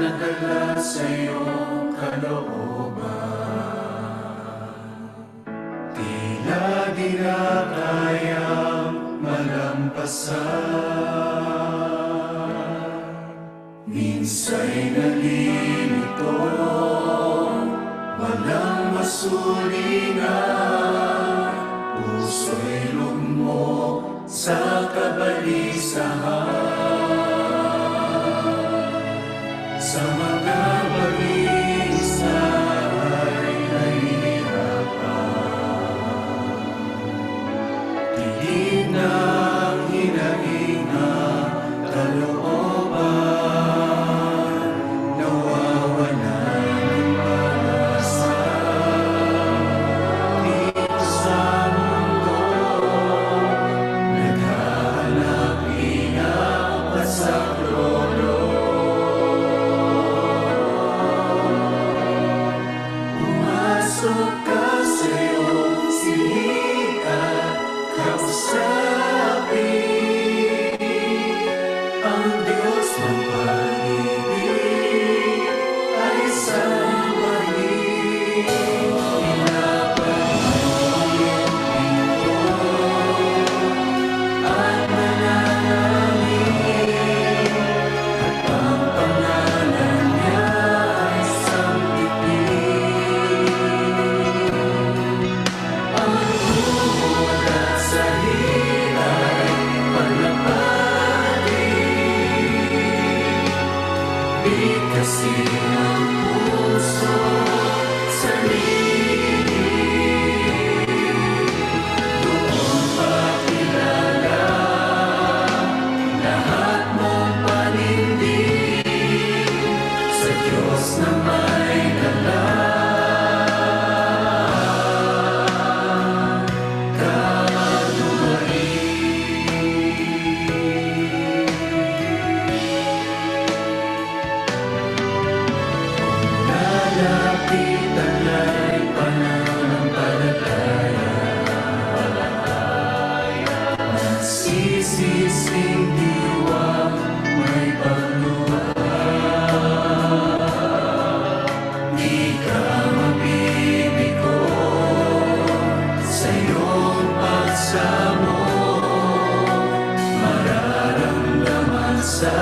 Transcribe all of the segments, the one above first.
nadala sa iyong kalooban. Tila di na kayang malampasan. Minsa'y nalilito, walang masulingan. Puso'y lugmok sa kabalisahan. Sa mga balisa ay nahihirapan. Tigid ng hinahinga kalooban, nawawala ng pag-asa. Dito sa mundo, naghahanap iyak at saklolo. Pumasok ka sa iyong silihan, kausapin ang Diyos ng pag-ibig ay sambahin. Pinapahayag ito at mananangin, at ang pangalan niya ay sambitin. Ang tuhod at salita ay palapatin. Bigkasin ang puso sa liig. Doon pakilala lahat mong panindig sa Diyos na may galang kalumain. Lalapitan ay pananampalataya, nagsisising diwa may pagluha. Di ka mabibigo sa iyong pagsamo, mararamdaman sa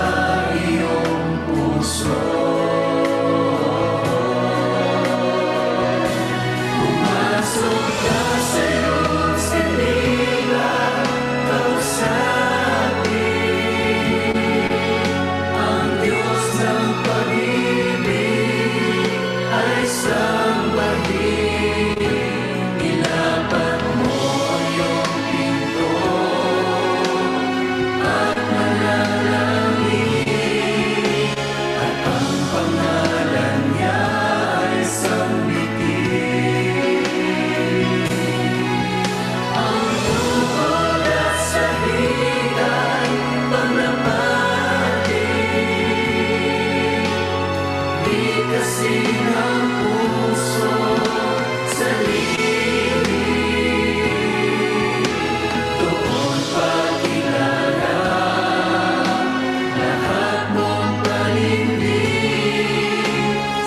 iyong puso. Pumasok ka sa iyong silihan, kausapin ang Diyos ng pag-ibig ay sambahin. Ilapat mo ang iyong pinto at manalangin, at ang pangalan niya ay sambitin. Ang tuhod at salita ay palapatin. Bigkasin ang puso sa liig. Doon pakilala lahat mong panindig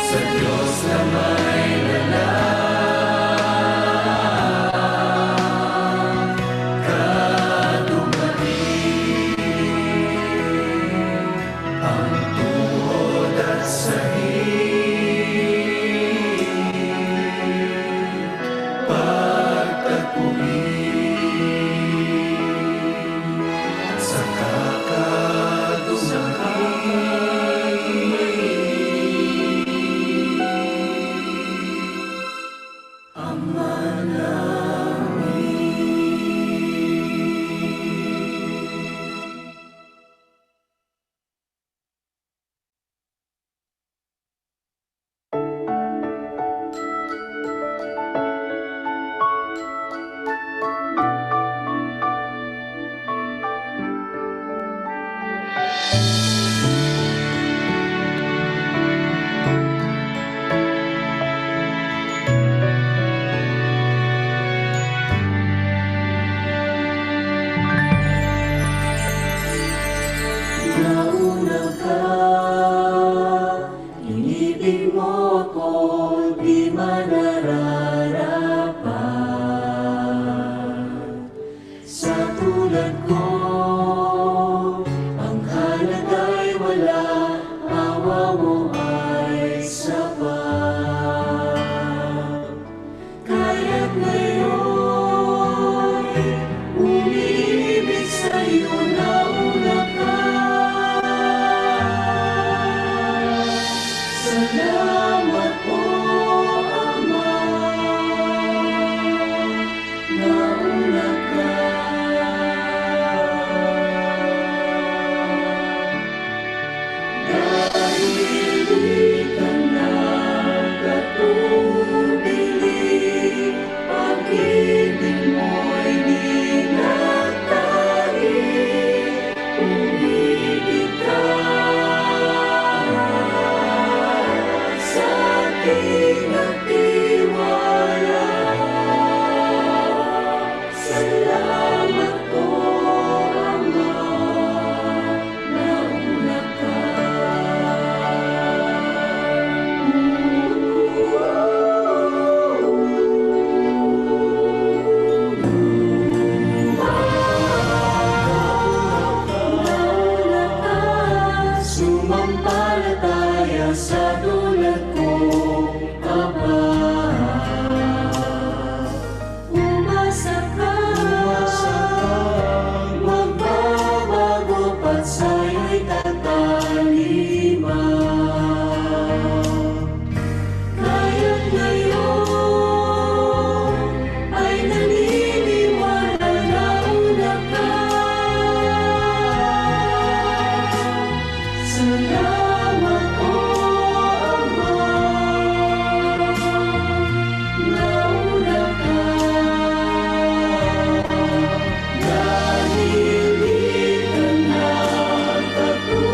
sa Diyos na may galang kalumain. Ang tuhod at sahig, pagtagpuin sa kakadumain. Ama nauna ka sa dulot kong Ama. Umasa ka, magbabago pat sa'yo'y tatalima. Kaya't ngayon ay naniniwala na una ka. Salamat o Ama, nauna ka. Dahil di ka nagpatuloy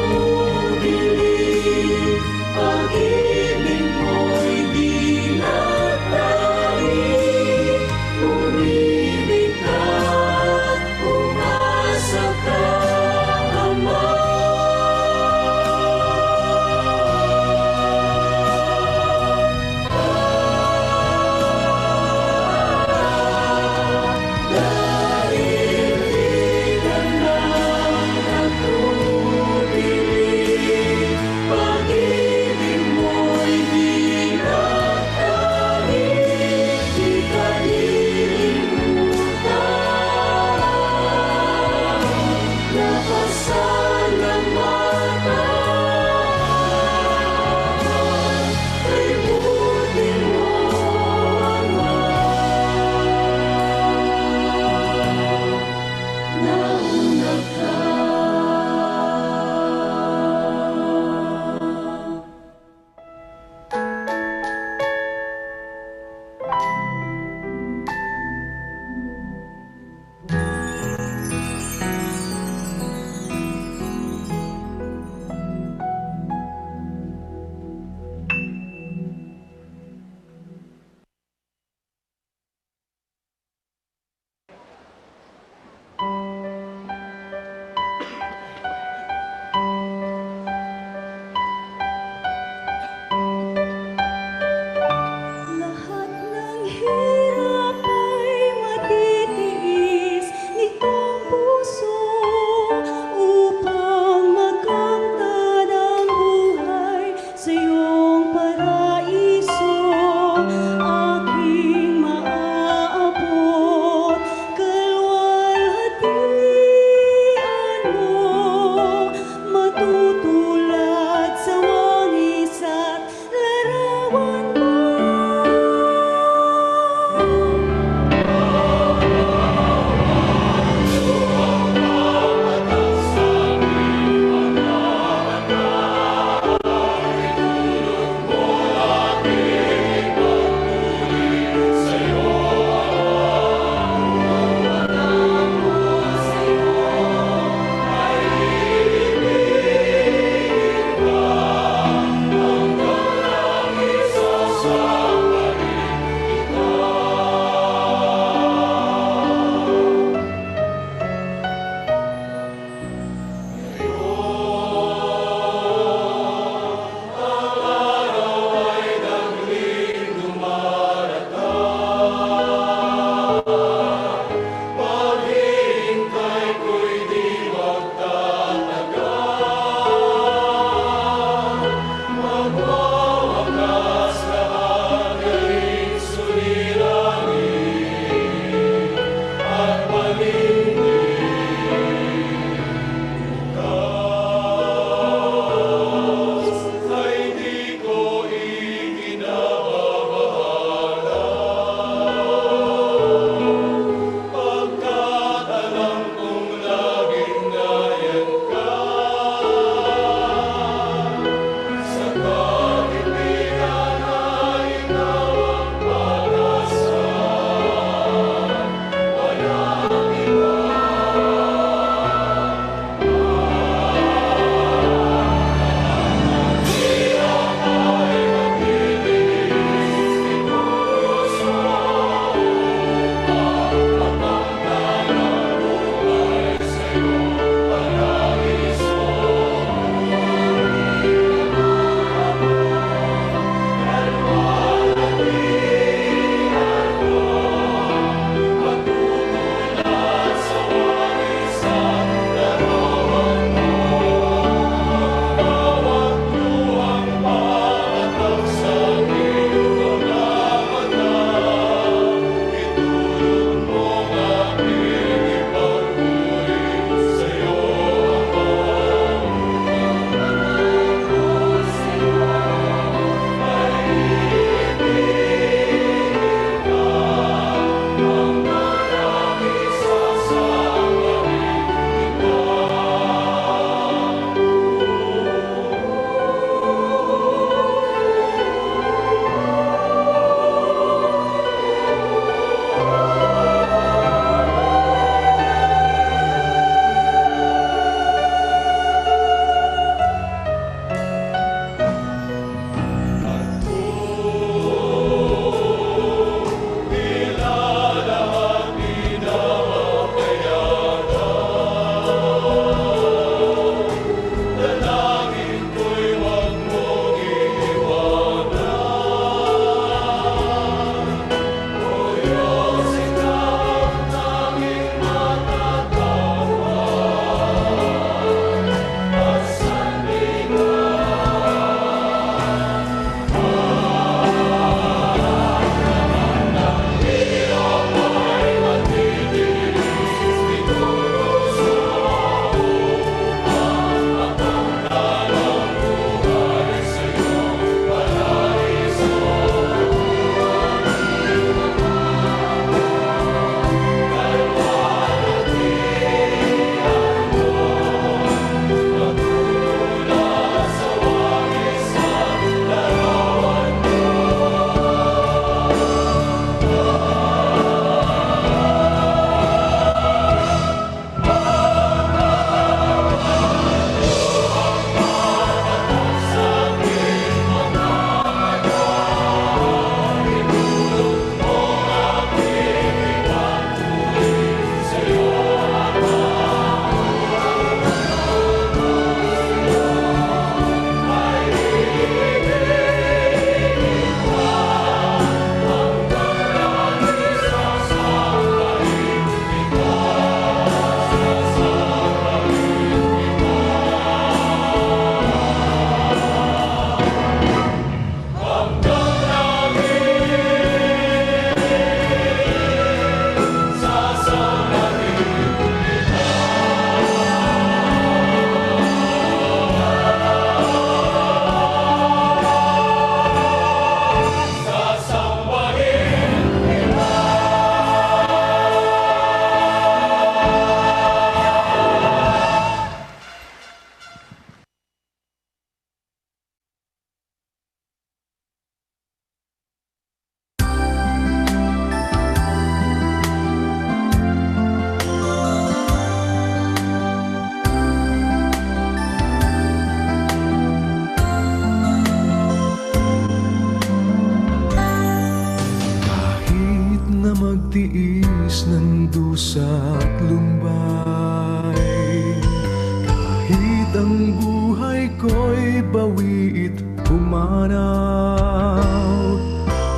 buhay ko'y bawiit pumanaw.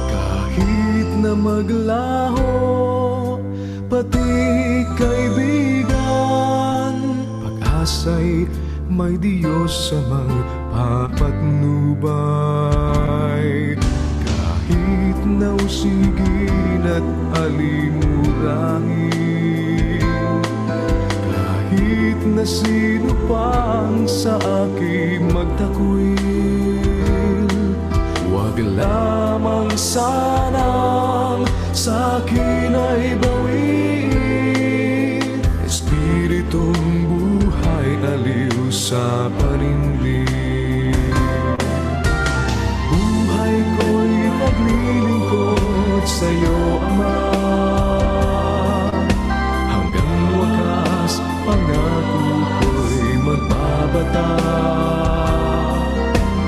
Kahit na maglaho, pati kaibigan, pag-asa'y may Diyos sa magpapatnubay. Kahit nausigin at alimurangin, kahit na sino pang sa aking magtakwil, huwag lamang sanang sa'kin ay bawin. Espiritong buhay aliw sa panindig, buhay ko'y naglilingkod sa'yo, Ama. Hanggang wakas, pangako ko'y magbabata.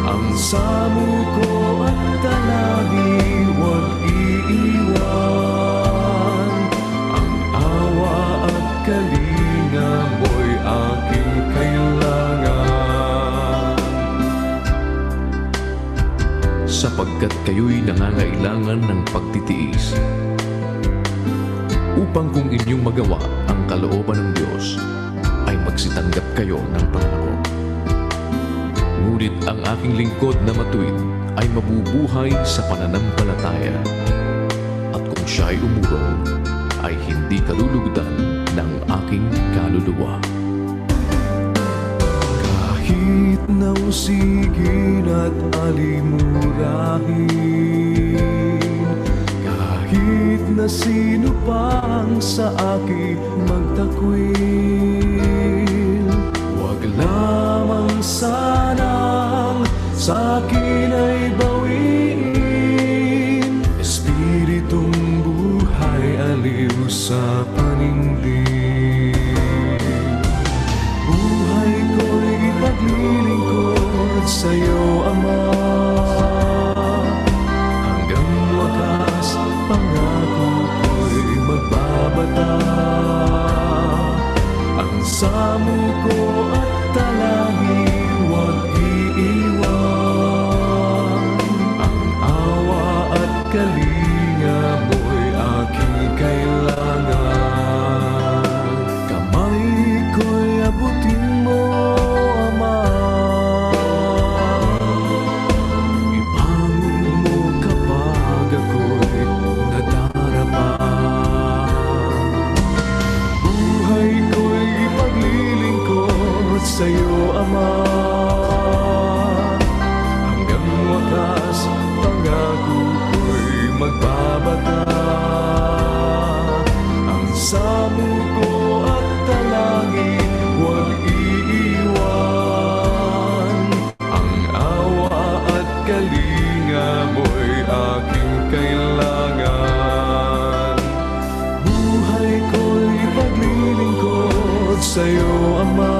Ang samo ko at dalangin huwag iiwan. Ang awa at kalinga mo'y aking kailangan. Sapagkat kayo'y nangangailangan ng pagtitiis, upang kung inyong magawa ang kalooban ng Diyos, ay magsitanggap kayo ng pangako. Ngunit ang aking lingkod na matuwid ay mabubuhay sa pananampalataya, at kung siya'y umurong, ay hindi kalulugdan ng aking kaluluwa. Kahit nausigin at alimurahin, kahit na sino pang sa aking magtakwil, huwag lamang sanang sa'kin ay bawin. Espiritong buhay aliw sa panindig, buhay ko'y ipaglilingkod sa'yo, Ama. Hanggang wakas, pangako ko'y magbabata. Ang samo ko at dalangin huwag iiwan. Ang awa at kalinga mo'y aking kailangan. Kamay ko'y abutin mo, Ama. Ibangon mo kapag ako'y nadarapa. Buhay ko'y ipaglilingkod sa'yo, Ama. Hanggang wakas, pangako ko'y magbabata. Ang samo ko at dalangin huwag iiwan. Ang awa at kalinga mo'y aking kailangan. Buhay ko'y ipaglilingkod sa'yo, Ama.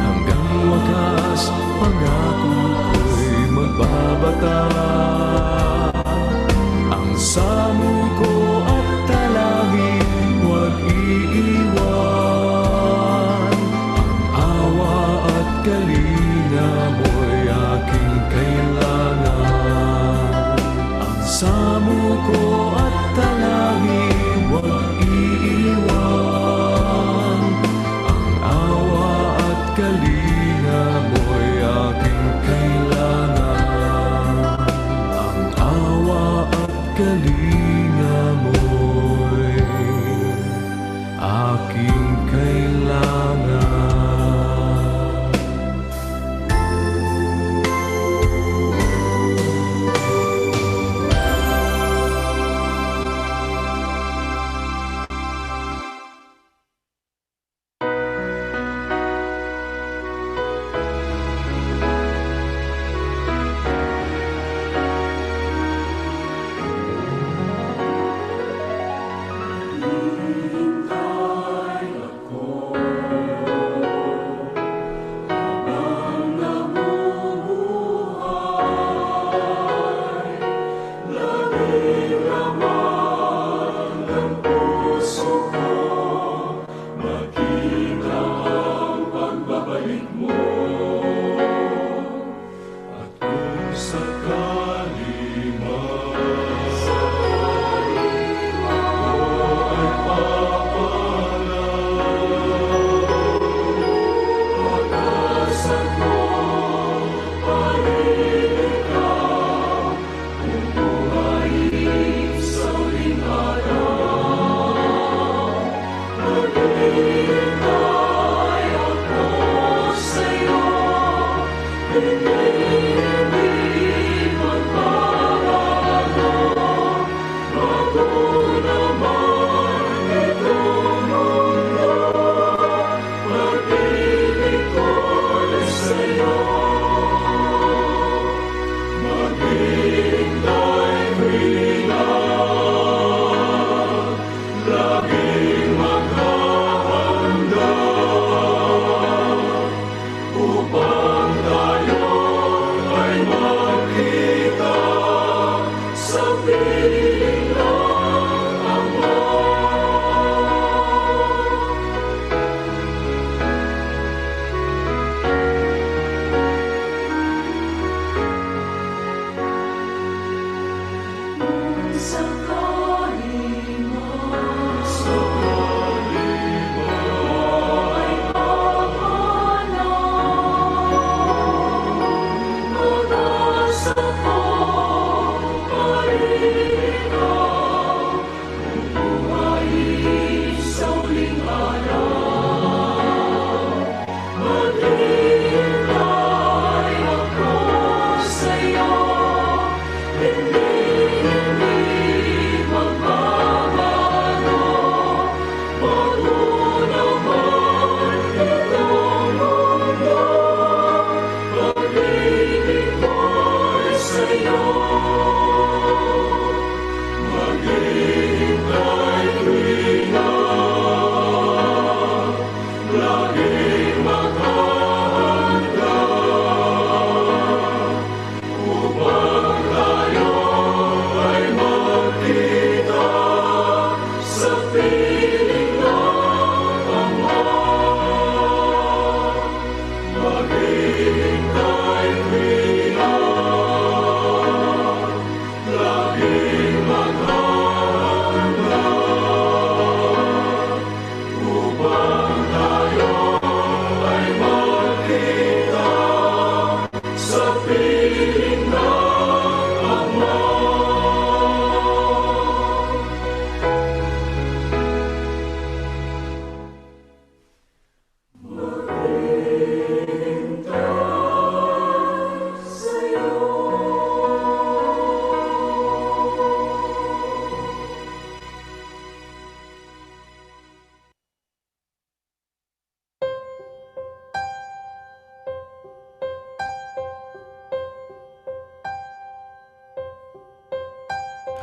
Hanggang wakas, pangako ko'y magbabata. Ang samo ko at dalangin huwag iiwan. Ang awa at kalinga mo'y aking kailangan. Ang samo ko at dalangin huwag iiwan. Ang awa at kalinga mo'y aking kailangan. Ang awa at kalinga mo'y aking kailangan.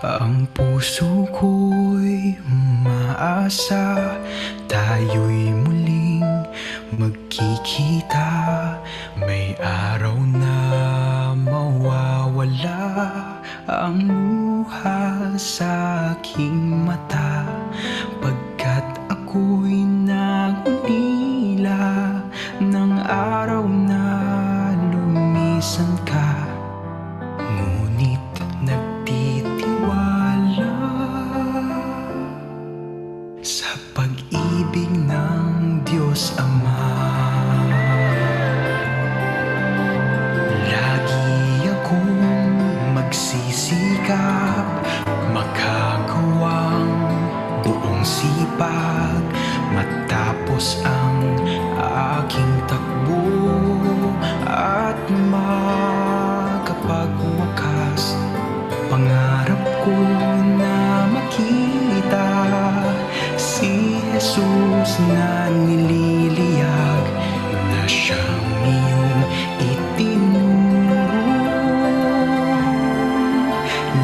Ang puso ko'y umaasa, tayo'y muling magkikita. May araw na mawawala ang luha sa aking mata, pagkat ako'y nag-ulila ng araw na lumisan ka. Ngunit nagtitiwala sa pag-ibig ng Diyos Ama. Lagi akong magsisikap, makagawang buong sipag, matapos ang aking takbo at makapagwakas. Pangarap ko na makita si Jesus na nililiyag, na siyang iyong itinuro.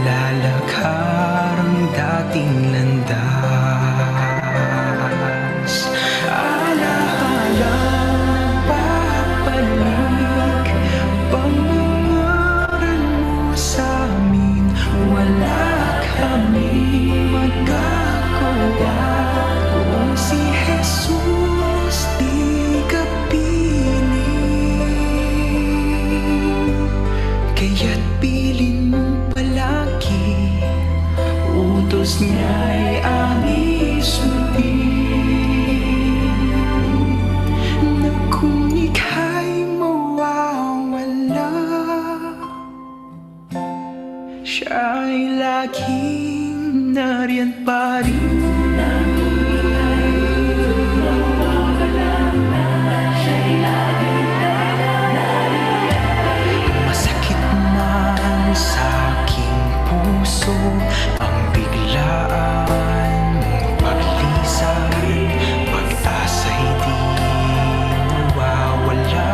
Lalakar ang dating landas, alahalang babalik, pangangaral mo sa amin. Wala kaming magagawa kung si Jesus di ka piling. Kaya't pilin mo palagi, utos niya'y aming sundin. Na kung ika'y mawawala, siya'y laging nariyan pa rin. Masakit man sa aking puso ang biglaan mong paglisan, pag-asa'y di nawawala.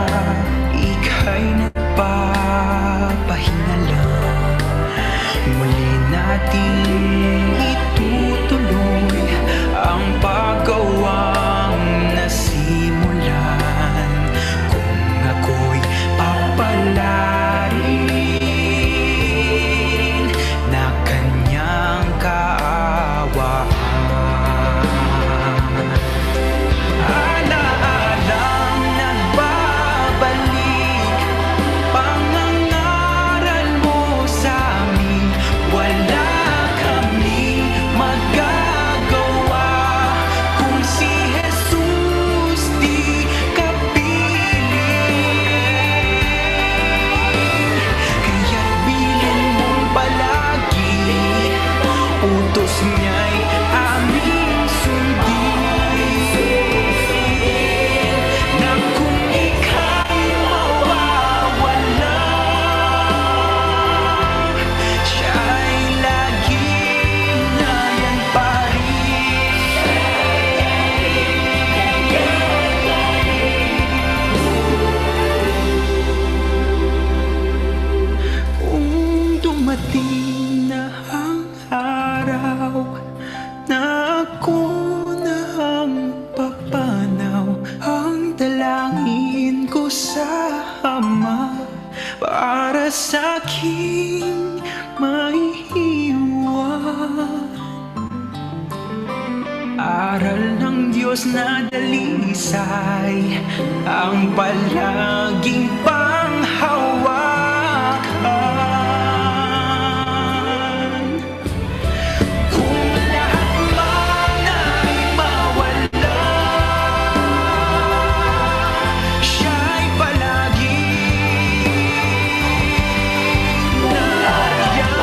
Ika'y nagpapahinga lang, muli natin itutuloy ang paggawang nasimulan. Kung ako'y papalarin na kanyang kaawaan. Alaalang nagbabalik, pangangaral mo sa amin. Wala kaming magagawa kung si Jesus di ka piling. Kaya't bilin mong palagi, utos niya'y aming sundin. Na kung ika'y mawawala, siya'y laging nariyan pa rin. Kung dumating na ang araw na ako na ang papanaw, ang dalangin ko sa Ama para sa aking maiiwan. Aral ng Diyos na dalisay ang palaging panghawakan. Kung lahat man ay mawala, siya'y palaging nariyan.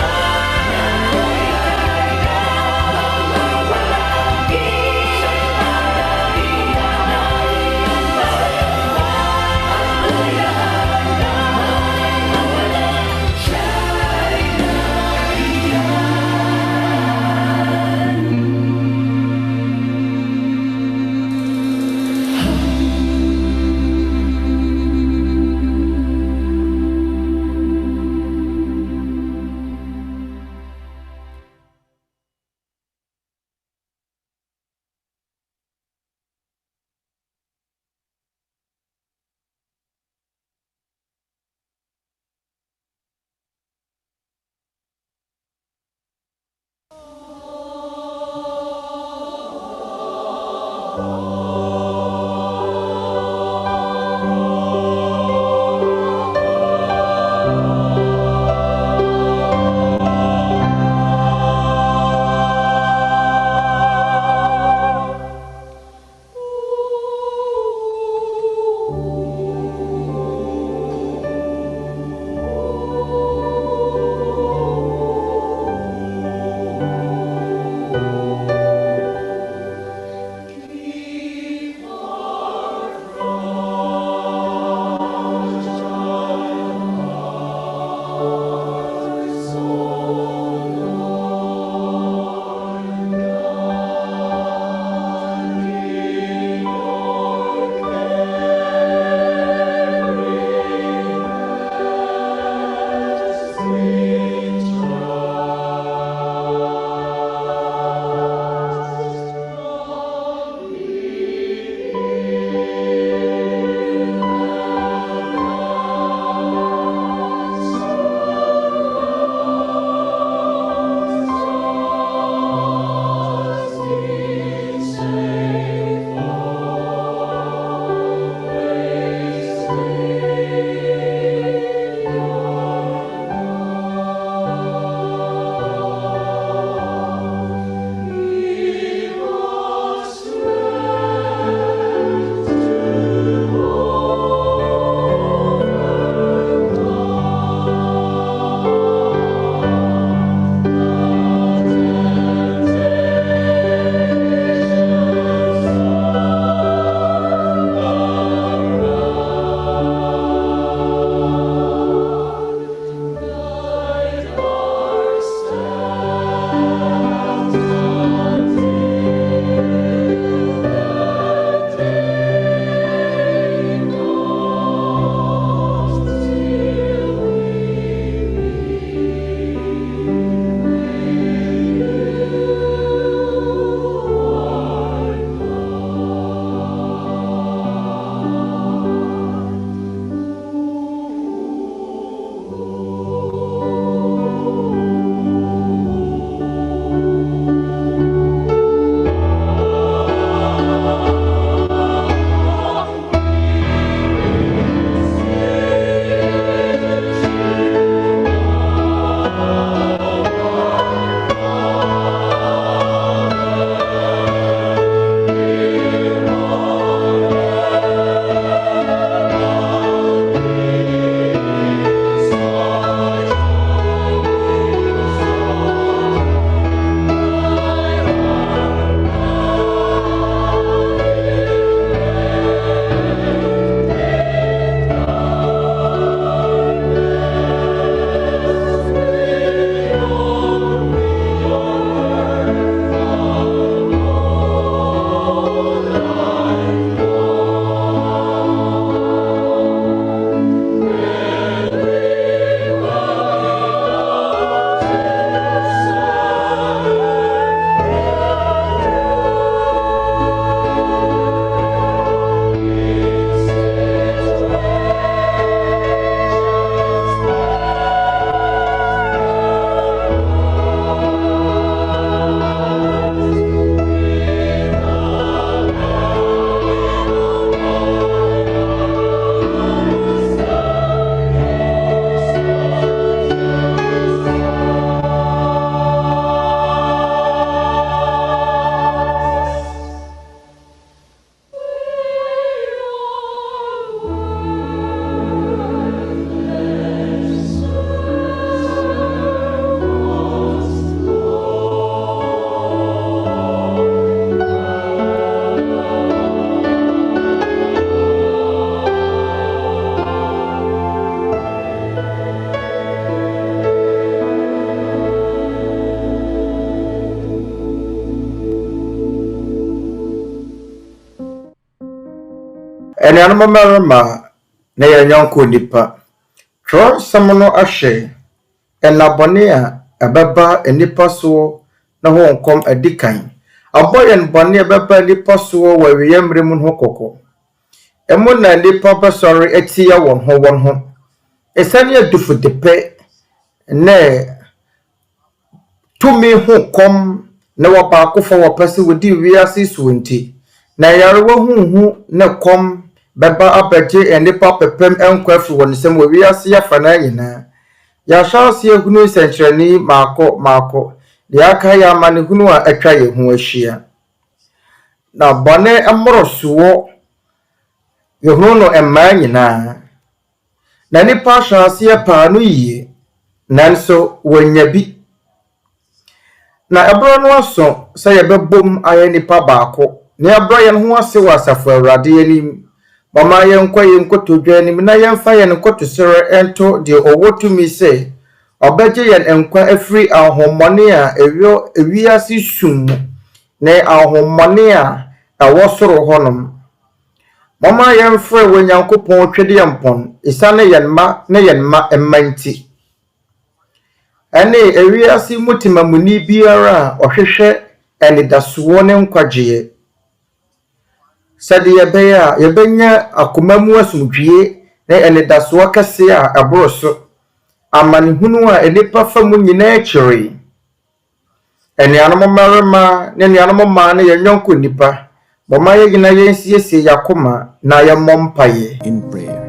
anamɔntuo na yɛnyɔnko nnipa. Twerɛsɛm no ahyɛ ɛnabɔne a ɛbɛba nnipa soɔ na ho nkɔm adi kan. Abɔ yɛn bɔne a ɛbɛba nnipa soɔ wɔ awia mmere mu ho kɔkɔ. Ɛmo na nnipa bɛsɔre atia wɔn ho. Ɛsane adufudepɛ na tumi ho kɔm na wɔbaakofo wɔpɛ sɛ wɔdi wiase so nti. Na yarewa huhu na kɔm bɛba abɛgye nnipa pɛpɛm nkwa afiri wɔn nsam wɔ wiase afana nyinaa. Yɛahyɛ ase ahunu nsɛnkyerɛnne maako deɛ aka yɛ amanehunu a atwa yɛn ho ahyia. Na bɔne mmorosoɔ yɛhunu no mmaa nyinaa. Na nnipa ahyɛ aseɛ paa no yie, nanso wɔnya bi. Na ɛberɛ no aso sɛ yɛbɛbom ayɛ nnipa baako, na yɛbrɛ yɛn ho ase wɔ Asafo Awurade anim. Momma yɛnkɔ yɛn nkotodwe anim na yɛmfa yɛn nkotosrɛ ɛnto deɛ ɔwɔ tumi sɛ ɔbɛgye yɛn nkwa afiri ahommɔne a ewiase sum mu na ahommɔne a ɛwɔ soro hɔnom. Momma yɛmfrɛ Onyankopɔn Tweaduampɔn ɛsiane yɛn mma na yɛn mma mma nti. Ɛne ewiase mutimamuni biara a ɔhwehwɛ anidasoɔ ne nkwagyeɛ. Sɛdeɛ yɛbɛyɛ a yɛbɛnya akoma mu asomdwie ne anidasoɔ kɛse a ɛboro so. Amanehunu a nnipa fa mu nyinaa akyire. Anuanom mmarima ne anuanom mmaa ne yɛnyɔnko nnipa. Momma yɛgyina yɛnsiesie yɛakoma na yɛmmɔ mpaeɛ. In prayer.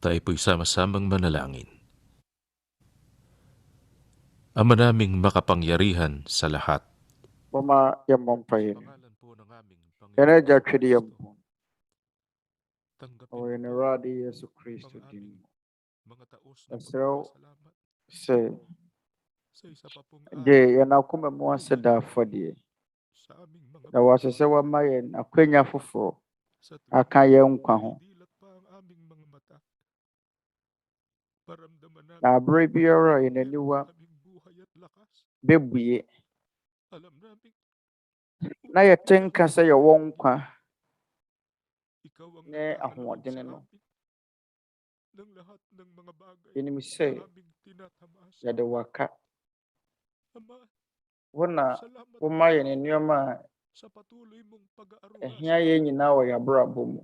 Tayo po'y sama-samang manalangin. Ama naming makapangyarihan sa lahat. Momma yɛmmɔ mpaeɛ. Yɛn Agya Tweaduampɔn, wɔ yɛn Awurade Yesu Kristo din mu. Ɛsrɛ wo sɛ de yɛn akoma mu aseda afɔdeɛ. Na wɔahyɛ sɛ wɔama yɛn akwanya foforɔ aka yɛn nkwa ho. Na abere biara yɛn aniwa bɛbue na yɛte nka sɛ yɛwɔ nkwa ne ahoɔden no. Yɛnim sɛ yɛde waka. Wo na woma yɛn nneɛma a ɛhia yɛn nyinaa wɔ yɛn abrabɔ mu.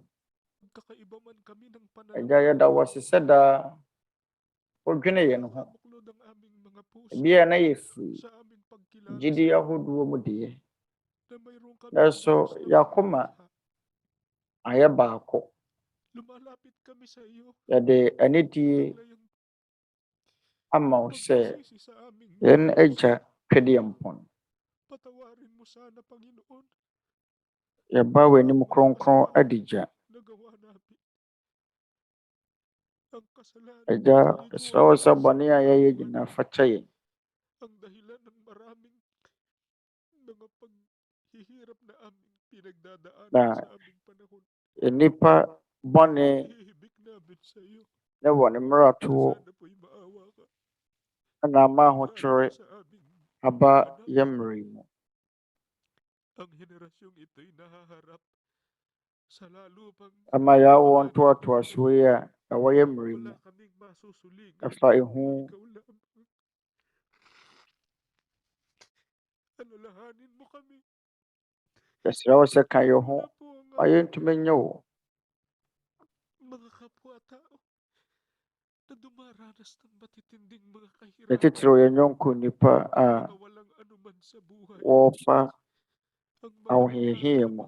Agya, yɛda wo ase sɛ daa wodwene yɛn ho. Ebia na yɛfiri gyidi ahodoɔ mu deɛ. Nanso yɛakoma ayɛ baako. Yɛde anidie ama wo sɛ yɛn Agya Tweaduampɔn. Yɛba w'anim kronkron adigya. Agya, ɛsrɛ wo sɛ bɔne a yɛyɛ nyinaa fakyɛ yɛn. Na nnipa bɔne ne wɔ ne mmeratoɔ na ama ahokyere aba yɛn mmerɛ mu. Ama yɛawɔ ntoatoasoɔ yi a ɛwɔ yɛn mmerɛ mu. Ɛfa ehu, yɛsrɛ wo sɛ ka yɛn ho ma yɛntumi nyɛ wo. Yɛtitiriw yɛnyɔnko nnipa a wɔrefa ahohiahia mu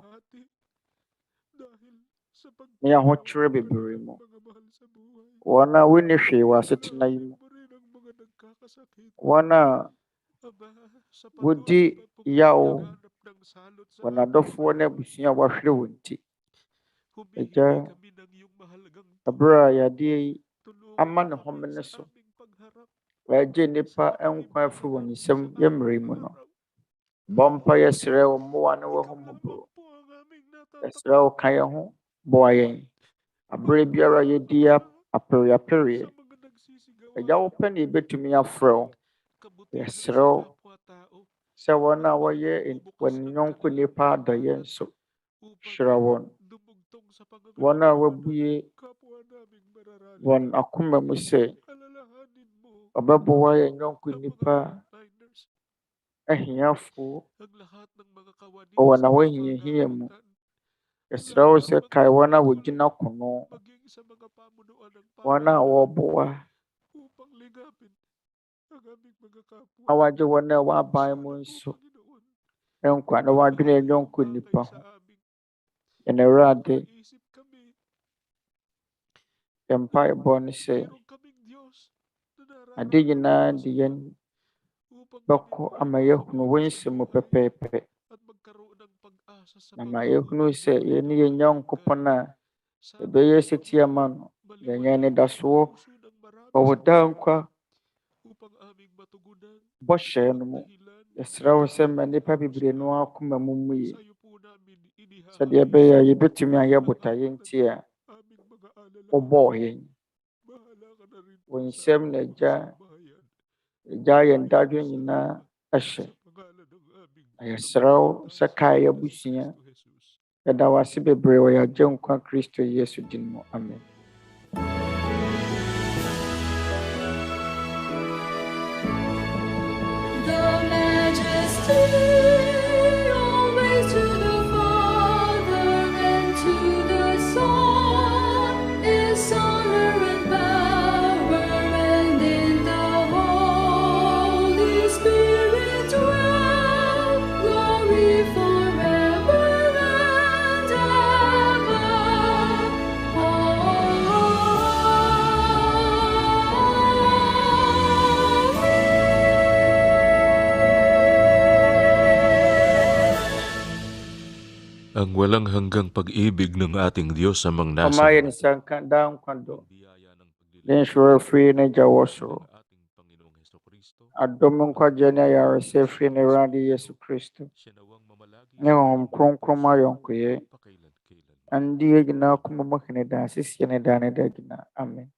ne ahokyere bebree mu. Wɔn a wonni hwee wɔ asetena yi mu. Wɔn a wodi yaw wɔ n'adɔfoɔ ne abusua a wɔahwere wɔn ti. Agya, ɛberɛ a yadeɛ yi ama ne homene so, wɔagye nnipa nkwa afiri wɔn nsam yɛn mmerɛ mu no. Bɔ mpa yɛsrɛ wo mmoa ne w'ahummɔborɔ. Yɛsrɛ wo ka yɛn ho, boa yɛn. Abere biara yɛdi apereapereɛ. Agya, wo pɛ na yɛbɛtumi afrɛ wo. Yɛsrɛ wo sɛ wɔn a wɔyɛ wɔn yɔnko nnipa adɔeɛ nso hyira wɔn. Wɔn a wɔabue wɔn akoma mu sɛ ɔbɛboa yɛn yɔnko nnipa ahiafoɔ wɔ na wɔahiahia mu. Yɛsrɛ wo sɛ kae wɔn a wɔgyina kono, wɔn a wɔreboa, na wɔagye wɔn a ɛwɔ aban mu nso nkwa, na wɔadwene yɛn yɔnko nnipa ho. Yɛn Awurade, yɛn mpaebɔ ne sɛ ade nyinaa de yɛn bɛkɔ ama yɛahunu wo nsɛm mu pɛpɛɛpɛ, na ma yɛhunu sɛ yɛn ne yɛn Nyankopɔn a ɛbɛyɛ setie ama no, yɛnyɛ anidasoɔ wɔ wo daa nkwa bɔhyɛ no mu. Yɛsrɛ wo sɛ ma nnipa bebree no akoma mu mmue, sɛdeɛ ɛbɛyɛ a yɛbɛtumi ayɛ botaeɛ nti a wobɔɔ yɛn. Wo nsɛm na agya yɛn dadwe nyinaa ɛhyɛ. Na yɛsrɛ wo sɛ kae yɛn abusua. Yɛda wo ase bebree wɔ yɛn Agyenkwa Kristo Yesu din mu. Amen. The majesty always to the Father and to the Son is honor and power, and in the Holy Spirit dwell glory forever and ever. Ang walang hanggang pag-ibig ng ating Diyos amang nasa Pamayan sa kandang kwando. Din sure free na jawo soro. ating Panginoong Hesukristo, Adom ng kwadya na yara sa free na Rani Yesu Kristo. siya nawang mamalagi Ngayon, kung kumayon ko ye, pakailan-kailan. andi gina kumamakina sisya na dana gina. Amen.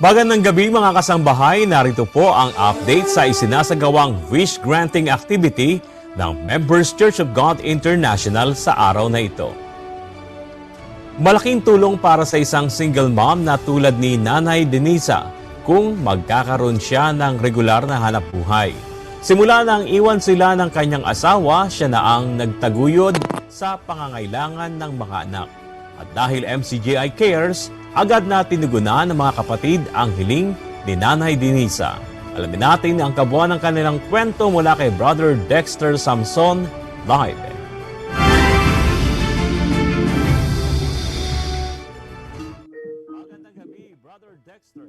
Magandang gabi mga kasambahay, narito po ang update sa isinasagawang wish granting activity ng Members Church of God International sa araw na ito. Malaking tulong para sa isang single mom na tulad ni Nanay Denisa kung magkakaroon siya ng regular na hanapbuhay. Simula nang iwan sila ng kanyang asawa, siya na ang nagtaguyod sa pangangailangan ng mga anak. At dahil MCGI cares, agad na tinugunan ng mga kapatid ang hiling ni Nanay Denisa. Alamin natin ang kabuuan ng kanilang kwento mula kay Brother Dexter Samson live. Magandang gabi, Brother Dexter.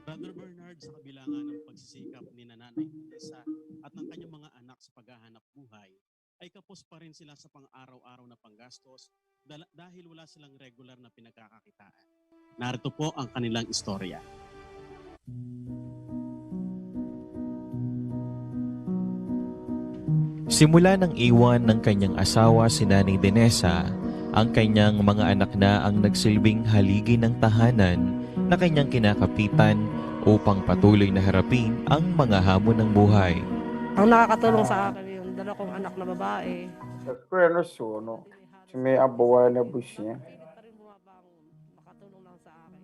Brother Bernard, sa kabila nga ng pagsisikap ni Nanay Denisa at ng kanyang mga anak sa paghahanap buhay, ay kapos pa rin sila sa pang-araw-araw na panggastos dahil wala silang regular na pinagkakakitaan. Narito po ang kanilang istorya. Simula ng iwan ng kanyang asawa si Nanay Denisa, ang kanyang mga anak na ang nagsilbing haligi ng tahanan na kanyang kinakapitan upang patuloy na harapin ang mga hamon ng buhay. Ang nakakatulong sa akin yung dala kong anak na babae. Afrɛ no so no, tumi aboa na busua. Makatulong lang sa akin.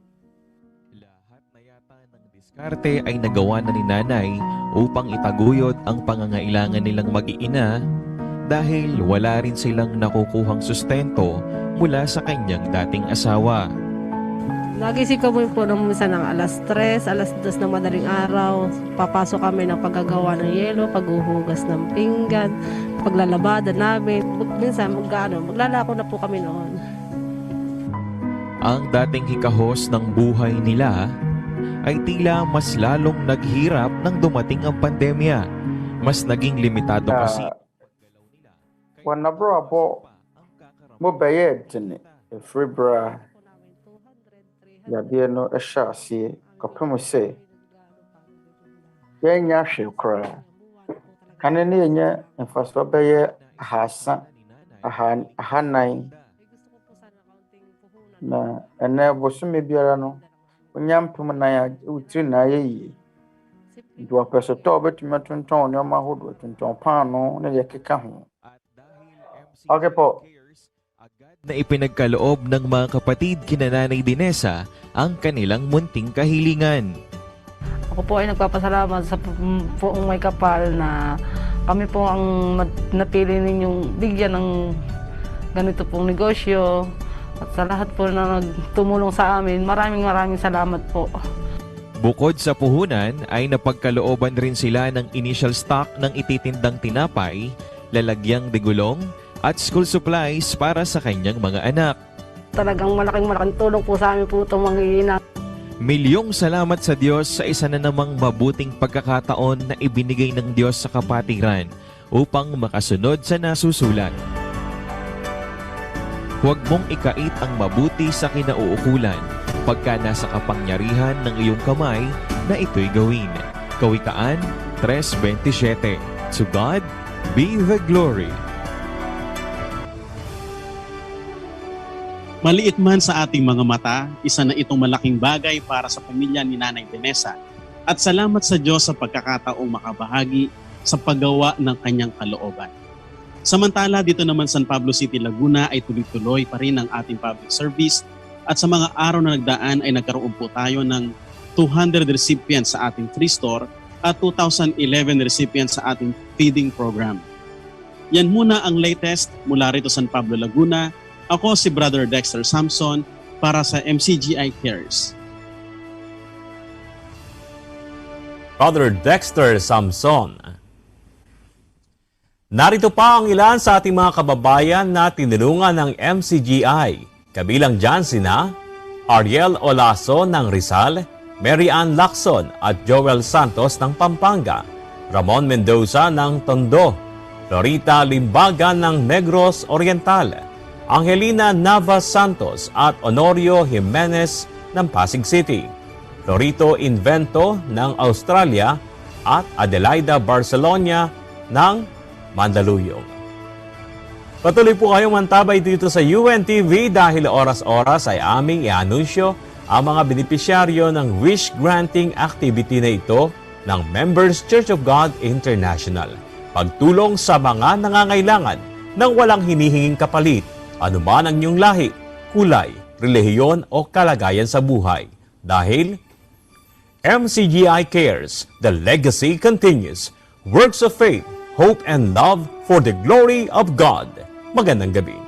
Lahat na yata ng diskarte ay nagawa na ni Nanay upang itaguyod ang pangangailangan nilang mag-iina dahil wala rin silang nakukuhang sustento mula sa kanyang dating asawa. Nagising kami po ng minsan ng alas 3, alas 2 ng madaling araw. Papasok kami ng paggagawa ng yelo, paghuhugas ng pinggan, paglalabada namin. Minsan maglalako na po kami noon. Ang dating hikahos ng buhay nila ay tila mas lalong naghirap nang dumating ang pandemya. Mas naging limitado kasi. Wana bro abo mo bɛyɛ dene ɛfiri bra yadeɛ no ɛhyɛ aseɛ kɔpem sɛ yɛnyɛ hwee koraa. Kane ne yɛnyɛ mfasoɔ bɛyɛ ahanan na ɛnɛ bosome biara no wonya mpem nan a wotiri na ayɛ yie. Nti wɔpɛ so tɔ wobɛtumi atontɔn nneɛma ahodoɔ, tontɔn paano ne deɛ ɛkeka ho. Okay po. Na ipinagkaloob ng mga kapatid kina Nanay Denisa ang kanilang munting kahilingan. Ako po ay nagpapasalamat sa poong may kapal na kami po ang napili ninyong bigyan ng ganito pong negosyo. At sa lahat po na nagtumulong sa amin, maraming salamat po. Bukod sa puhunan ay napagkalooban rin sila ng initial stock ng ititindang tinapay, lalagyang digulong at school supplies para sa kanyang mga anak. Talagang malaking tulong po sa amin po itong manghihina. Milyong salamat sa Diyos sa isa na namang mabuting pagkakataon na ibinigay ng Diyos sa kapatiran upang makasunod sa nasusulat. Huwag mong ikait ang mabuti sa kinauukulan pagka nasa kapangyarihan ng iyong kamay na ito'y gawin. Kawikaan 3:27. To God be the glory. Maliit man sa ating mga mata, isa na itong malaking bagay para sa pamilya ni Nanay Denisa. At salamat sa Diyos sa pagkakataong makabahagi sa paggawa ng kanyang kalooban. Samantala, dito naman San Pablo City, Laguna ay tuloy-tuloy pa rin ang ating public service at sa mga araw na nagdaan ay nagkaroon po tayo ng 200 recipients sa ating free store at 2,011 recipients sa ating feeding program. Yan muna ang latest mula rito San Pablo, Laguna. Ako si Brother Dexter Samson para sa MCGI Cares. Brother Dexter Samson. Narito pa ang ilan sa ating mga kababayan na tinulungan ng MCGI. Kabilang dyan sina Ariel Olaso ng Rizal, Mary Ann Lacson at Joel Santos ng Pampanga, Ramon Mendoza ng Tondo, Lorita Limbaga ng Negros Oriental, Angelina Navas Santos at Honorio Jimenez ng Pasig City, Lorito Invento ng Australia at Adelaida Barcelona ng Mandaluyong. Patuloy po kayong mantabay dito sa UNTV dahil oras-oras ay aming i-anunsyo ang mga benepisyaryo ng wish granting activity na ito ng Members Church of God International. Pagtulong sa mga nangangailangan ng walang hinihinging kapalit, anuman ang iyong lahi, kulay, relihiyon o kalagayan sa buhay. Dahil MCGI cares, the legacy continues. Works of faith, hope and love for the glory of God. Magandang gabi.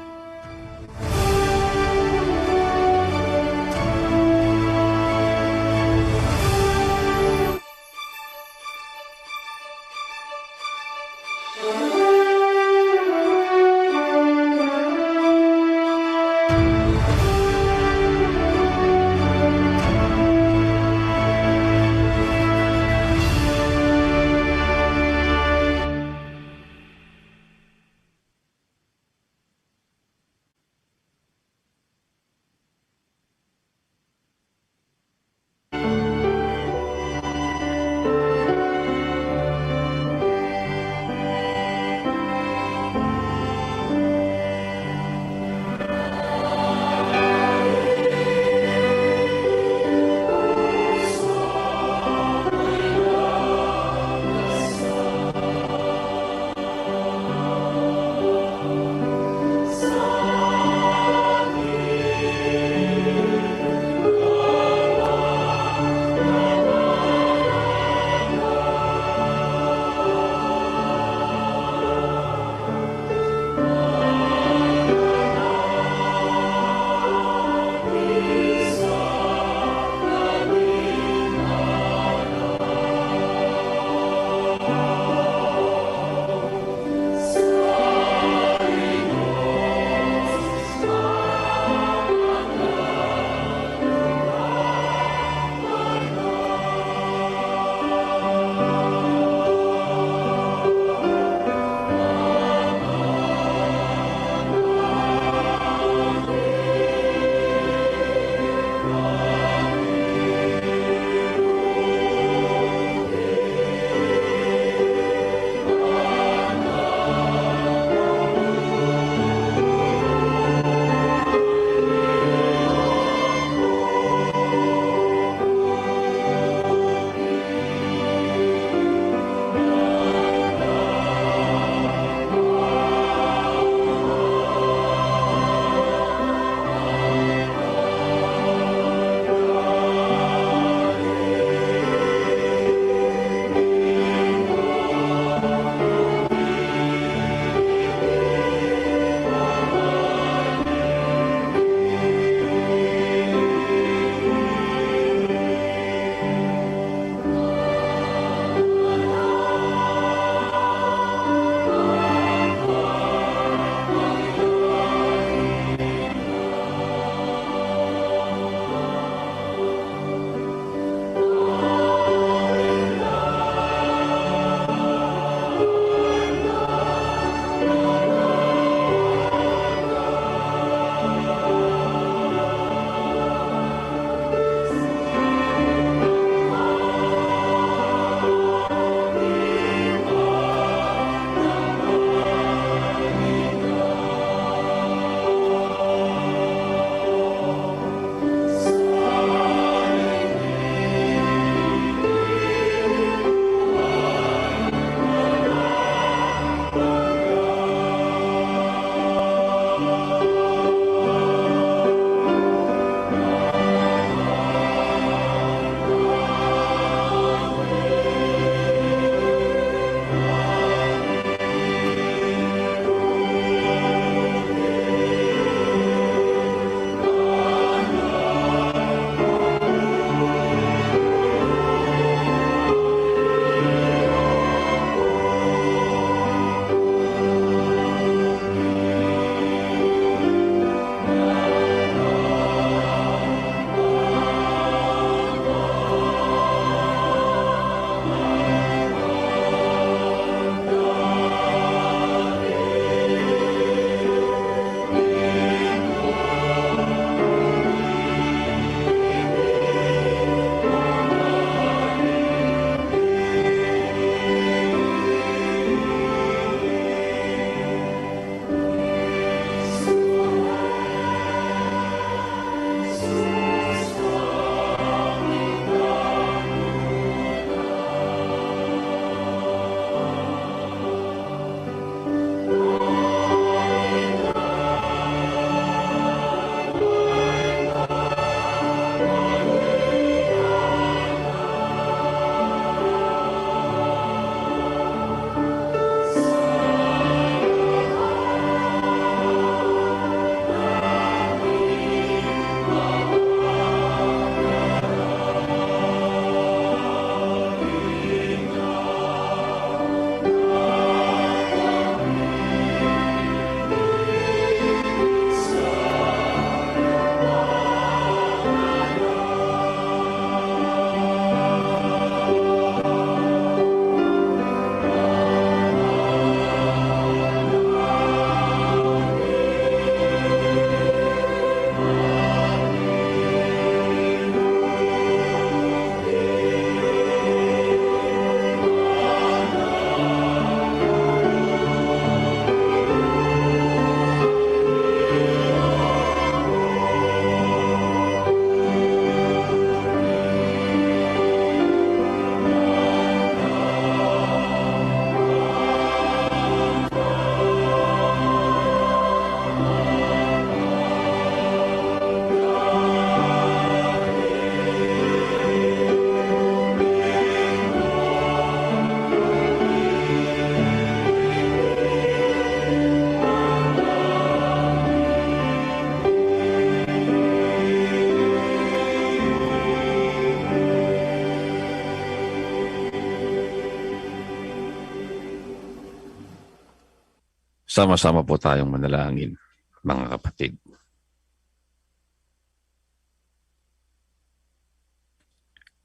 Sama-sama po tayong manalangin, mga kapatid.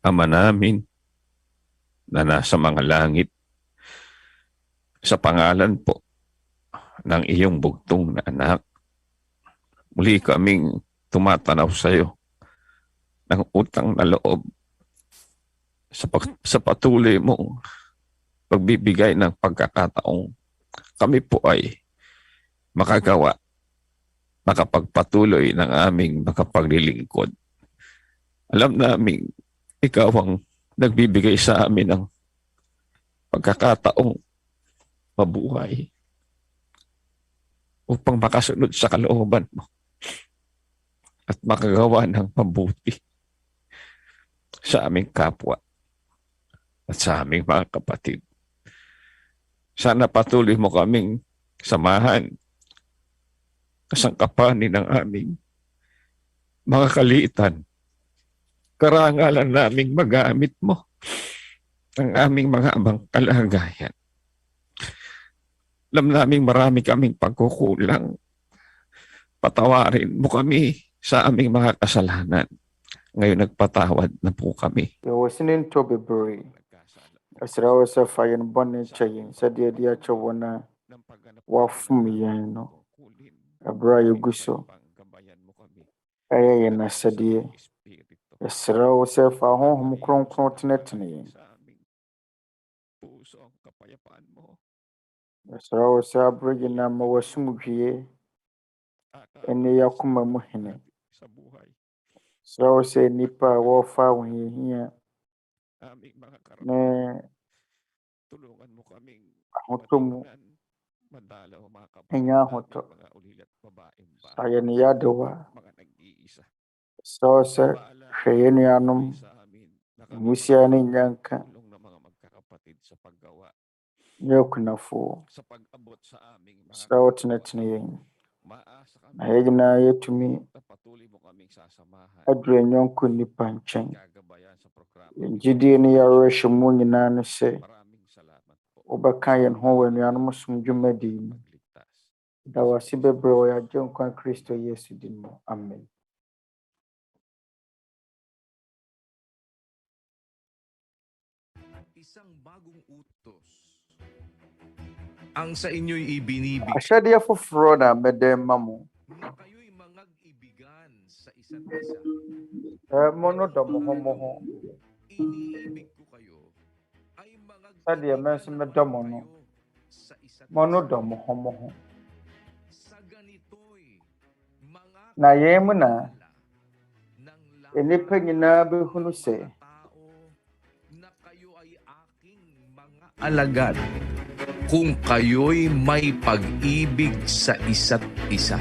Ama namin na nasa mga langit, sa pangalan po ng iyong bugtong na anak, muli kaming tumatanaw sa iyo ng utang na loob sa patuloy mong pagbibigay ng pagkakataong kami po ay makapagpatuloy ng aming makapaglilingkod. Alam namin, ikaw ang nagbibigay sa amin ng pagkakataong mabuhay upang makasunod sa kalooban mo at makagawa ng mabuti sa aming kapwa at sa aming mga kapatid. Sana patuloy mo kaming samahan, kasangkapanin ng aming mga kaliitan. Karangalan naming magamit mo ang aming mga abang kalagayan. Alam naming marami kaming pagkukulang. Patawarin mo kami sa aming mga kasalanan. Ngayon nagpatawad na po kami. Yɛwɔ to bebree. Ɛsrɛ wo sɛ fa yɛn bɔne kyɛ yɛn sɛdeɛ de akyɛ wɔn a wɔafom yɛn no. Ɛberɛ a yɛgu so ɛyɛ yɛn asɛdeɛ. Yɛsrɛ wo sɛ fa Honhom Kronkron tenetene yɛn. Yɛsrɛ wo sɛ aberɛ nyinaa ma w'asomdwie ɛne yɛakoma mu hene. Yɛsrɛ wo sɛ nnipa a wɔrefa ahohiahia ne ahotɔ mu ɛnyɛ ahotɔ. Sa yɛn yadewa. Yɛsrɛ wo sɛ hwɛ yɛn nuanom nwusia ne nyanka nyɛ akunafoɔ. Yɛsrɛ wo tenetene yɛn. Na yɛn nyinaa yɛtumi aduru yɛn yɔnko nnipa nkyɛn. Yɛn gyidie ne yɛawerɛhyɛ mu nyinaa ne sɛ wobɛka yɛn ho wɔ anuanom som dwumadi mu. Da wo ase bebree wɔ yɛn Agyenkwa Kristo Yesu din mu. Amen. Isang bagong utos ang sa inyo'y ibinibig Ahyɛdeɛ foforɔ na mɛda ma mo. na kayo'y mangag-ibigan sa isa't isa. Monodɔ mo ho mo ho. Iniibig ko kayo ay Sɛdeɛ me nso medɔ mo no, sa isa't monodɔ mo ho mo ho. Sa ganito'y mga Na yɛn mu na ng nnipa nyinaa bɛhunu sɛ tao na kayo ay aking mga alagad kung kayo'y may pag-ibig sa isa't isa.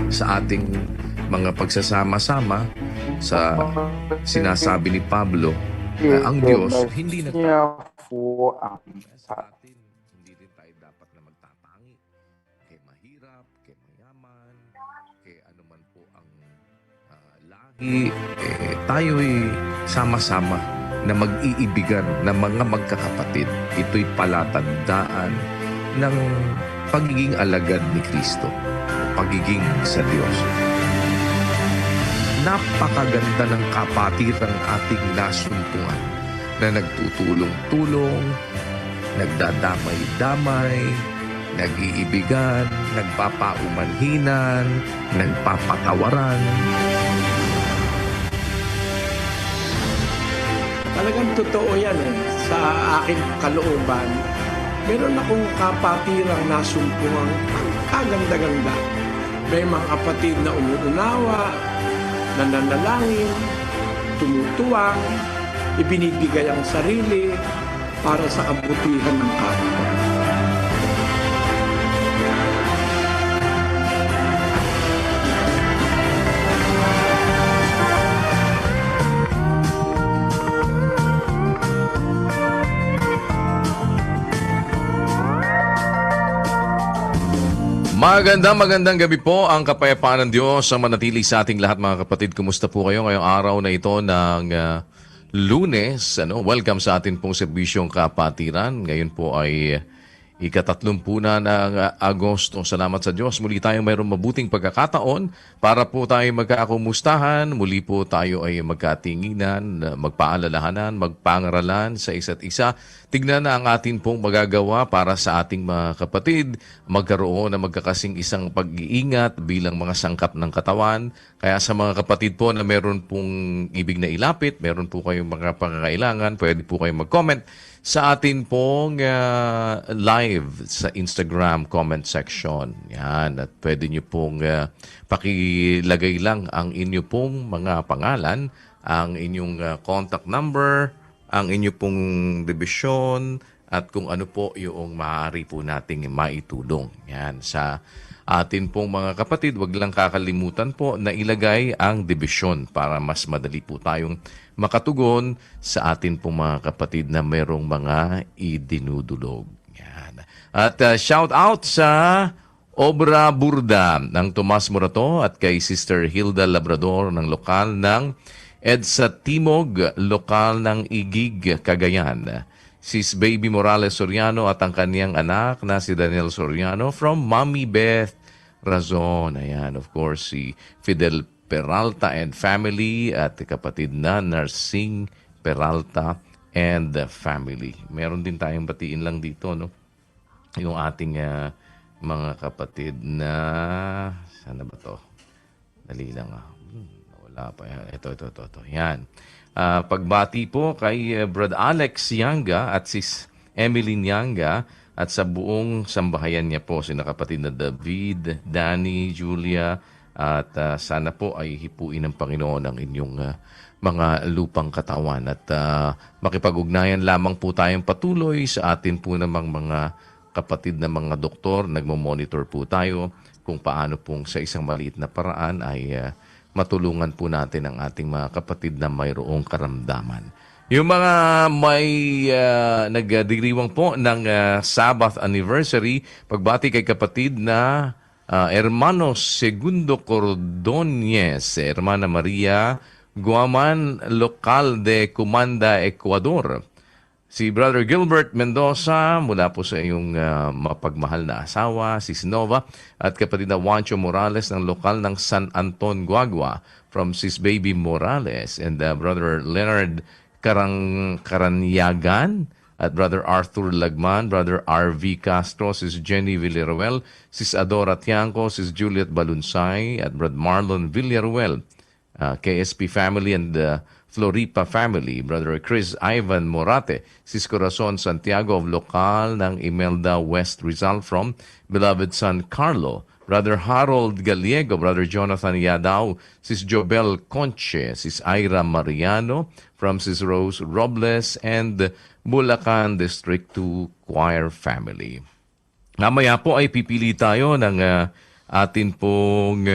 Sa ating mga pagsasama-sama, sa sinasabi ni Pablo, na ang Diyos hindi nagsiyafoɔ sa ampa. atin, hindi rin tayo dapat na magtatangi kay mahirap, kay mayaman, kay anuman po ang lahi. Tayo'y sama-sama na mag-iibigan na mga magkakapatid. Ito'y palatandaan ng pagiging alagad ni Kristo, pagiging sa Diyos. Napakaganda ng kapatirang ating nasuntungan na nagtutulong-tulong, nagdadamay-damay, nag-iibigan, nagpapaumanhinan, nagpapatawaran. Talagang totoo yan sa aking kalooban. Meron akong kapatirang nasumpungang kaganda-ganda. May mga kapatid na umuunawa, nananalangin, tumutuwang, ibinibigay ang sarili para sa kabutihan ng kapwa. Magandang gabi po. Ang kapayapaan ng Diyos ang manatili sa ating lahat, mga kapatid. Kumusta po kayo ngayong araw na ito ng Lunes? Welcome sa atin pong serbisyong kapatiran. Ngayon po ay ika-30 na ng Agosto. Salamat sa Diyos. Muli tayong mayroong mabuting pagkakataon para po tayo magkakumustahan. Muli po tayo ay magkatinginan, magpaalalahanan, magpangaralan sa isa't isa. Tignan na ang atin pong magagawa para sa ating mga kapatid. Magkaroon na magkakasing isang pag-iingat bilang mga sangkap ng katawan. Kaya sa mga kapatid po na meron pong ibig na ilapit, meron po kayong mga pangangailangan, pwede po kayong mag-comment sa atin pong live sa Instagram comment section. Yan. At pwede nyo pong pakilagay lang ang inyo pong mga pangalan, ang inyong contact number, ang inyo pong dibisyon, at kung ano po yung maaari po nating maitulong. Yan. Sa atin pong mga kapatid, wag lang kakalimutan po na ilagay ang dibisyon para mas madali po tayong makatugon sa atin pong mga kapatid na merong mga idinudulog. Yan. At shout out sa Obra Burda ng Tomas Morato at kay Sister Hilda Labrador ng lokal ng EDSA Timog, lokal ng Igig, Cagayan. Sis Baby Morales Soriano at ang kaniyang anak na si Daniel Soriano from Mommy Beth Razon. Ayan, of course, si Fidel Peralta and family at kapatid na Narsing Peralta and family. Meron din tayong batiin lang dito, no? Yung ating mga kapatid na... Sana ba to? Dali lang. Wala pa. Ito. Yan. Pagbati po kay Brad Alex Yanga at sis Emily Yanga at sa buong sambahayan niya po, sina kapatid na David, Danny, Julia, at sana po ay hipuin ng Panginoon ang inyong mga lupang katawan at makipag-ugnayan lamang po tayong patuloy sa atin po namang mga kapatid na mga doktor. Nagmo-monitor po tayo kung paano pong sa isang maliit na paraan ay matulungan po natin ang ating mga kapatid na mayroong karamdaman. Yung mga may nagdiriwang po ng Sabbath anniversary, pagbati kay kapatid na Hermano Segundo Cordonez, Hermana Maria Guaman, lokal de Comanda, Ecuador. Si Brother Gilbert Mendoza, mula po sa iyong mapagmahal na asawa, si Sinova, at kapatid na Juancho Morales ng lokal ng San Anton, Guagua, from Sis Baby Morales, and Brother Leonard Karanyagan, at Brother Arthur Lagman, Brother R.V. Castro, Sis Jenny Villaruel, Sis Adora Tiangco, Sis Juliet Balunsay, at Brother Marlon Villaruel, KSP family and Floripa family, Brother Chris Ivan Morate, Sis Corazon Santiago of lokal ng Imelda West Rizal from beloved son Carlo, Brother Harold Gallego, Brother Jonathan Yadao, Sis Jobel Conche, Sis Ira Mariano from Sis Rose Robles, and Bulacan District 2 Choir Family. Mamaya po ay pipili tayo ng atin pong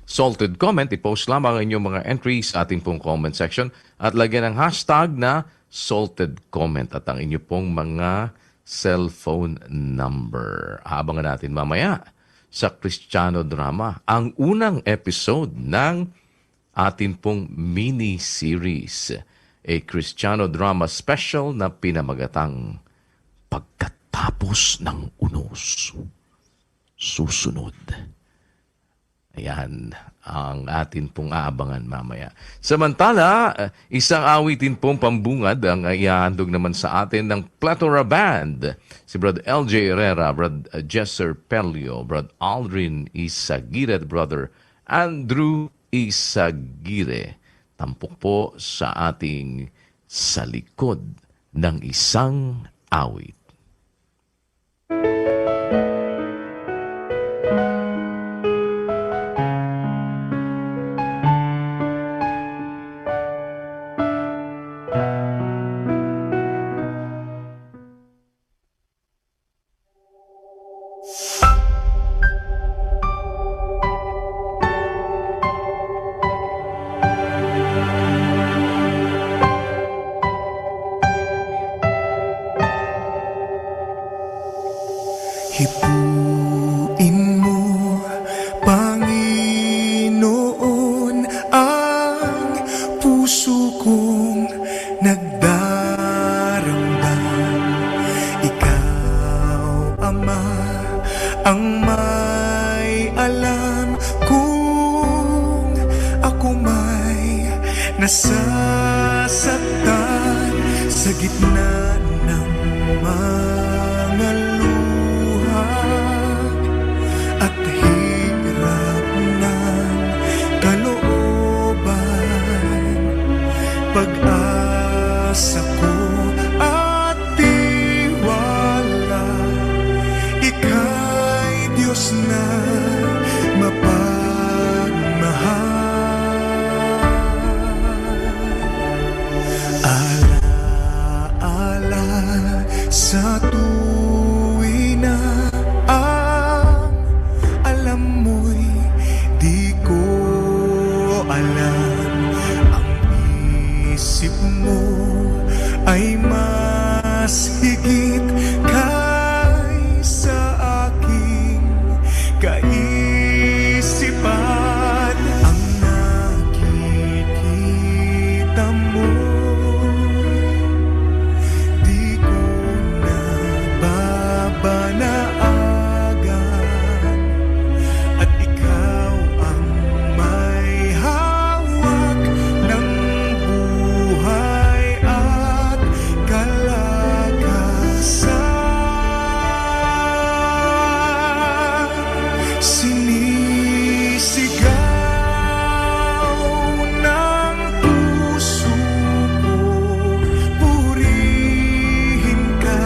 salted comment. I-post lamang ang inyong mga entries sa atin pong comment section at lagyan ng hashtag na salted comment at ang inyong pong mga cellphone number. Abangan natin mamaya sa Kristiyano Drama ang unang episode ng atin pong mini-series, a Kristiyano Drama special na pinamagatang Pagkatapos ng Unos, Susunod. Ayan ang atin pong aabangan mamaya. Samantala, isang awitin pong pambungad ang iahandog naman sa atin ng Plethora Band. Si Brad LJ Herrera, Brad Jesser Pelio, Brad Aldrin Isagire, Brother Andrew Isagire. Tampok po sa ating Sa Likod ng Isang Awit. nasasaktan sa gitna ng mga luha at hirap ng kalooban. Pag-asa ko at tiwala, ika'y Diyos na sa tuwi na ang alam mo'y di ko alam. Ang isip mo ay mas higit kaysa aking kaisipan. Ang nakikita mo banaagan, at ikaw ang may hawak ng buhay at kalakasan. Sinisigaw ng puso ko, purihin ka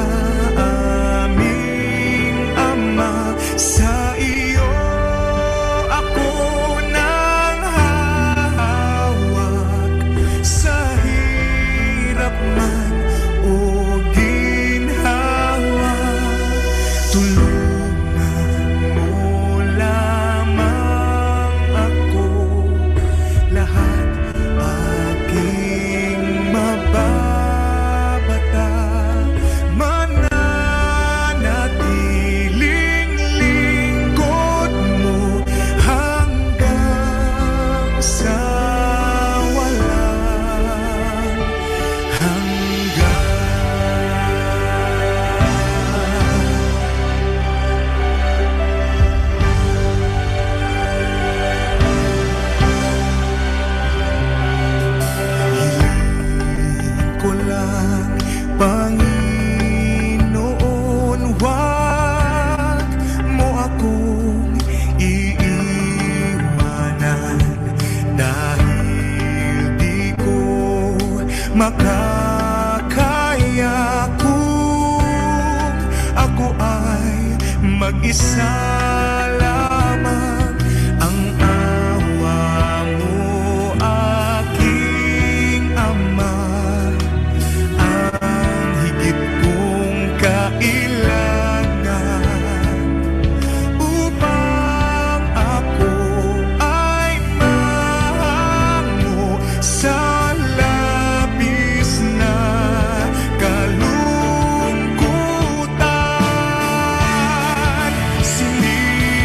sa iyo. Ako nang hahawak sa hirap man o ginhawa. Tulungan mo lamang ako, lahat aking mababata, mananatiling lingkod mo hanggang sa walang hanggan. Hiling ko lang, Panginoon, wag mo akong iiwanan, dahil di ko makakaya kung ako ay mag-isa lamang. Ang awa mo, aking Ama, ang higit kong kailangan upang ako ay mahango sa labis na kalungkutan. Sinisigaw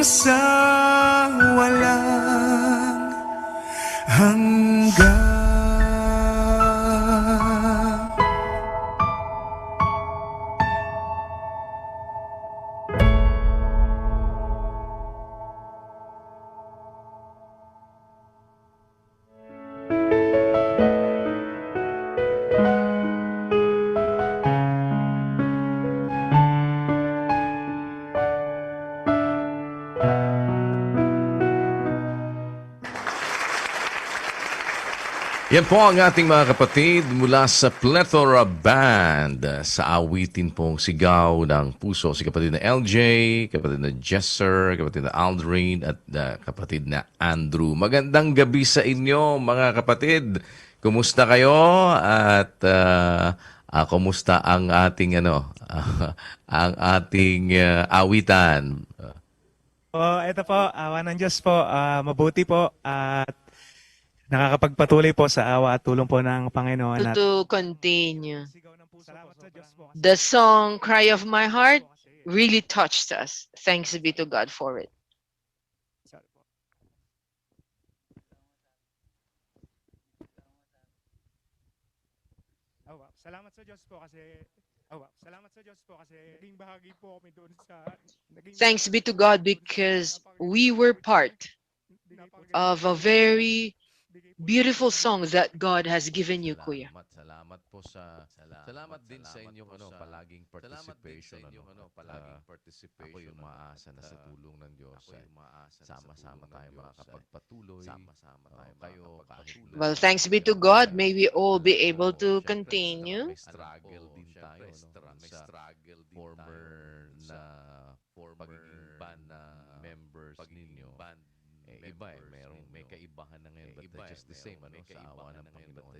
sa walang hanggan. Yan po ang ating mga kapatid mula sa Plethora Band sa awitin pong Sigaw ng Puso. Si kapatid na LJ, kapatid na Jesser, kapatid na Aldrin, at kapatid na Andrew. Magandang gabi sa inyo mga kapatid. Kumusta kayo? At kumusta ang ating ang ating awitan? Ito po, awa ng Diyos po, mabuti po at nakakapagpatuloy po sa awa at tulong po ng Panginoon. To continue. The song Cry of My Heart really touched us. Thanks be to God for it. Salamat sa Diyos po kasi naging bahagi po kami doon sa Thanks be to God because we were part of a very beautiful song that God has given you, Kuya. Salamat po salamat din sa inyong palaging participation. Ako yung maasa na sa tulong ng Diyos. Sama-sama tayo makakapagpatuloy. Kayo kahit na. Well, thanks be to God. May we all be able to continue. May struggle din tayo. May struggle din former pagiging band na members ninyo. Iba may kaibahan na ngayon, but just the same, sa awa ng Panginoon.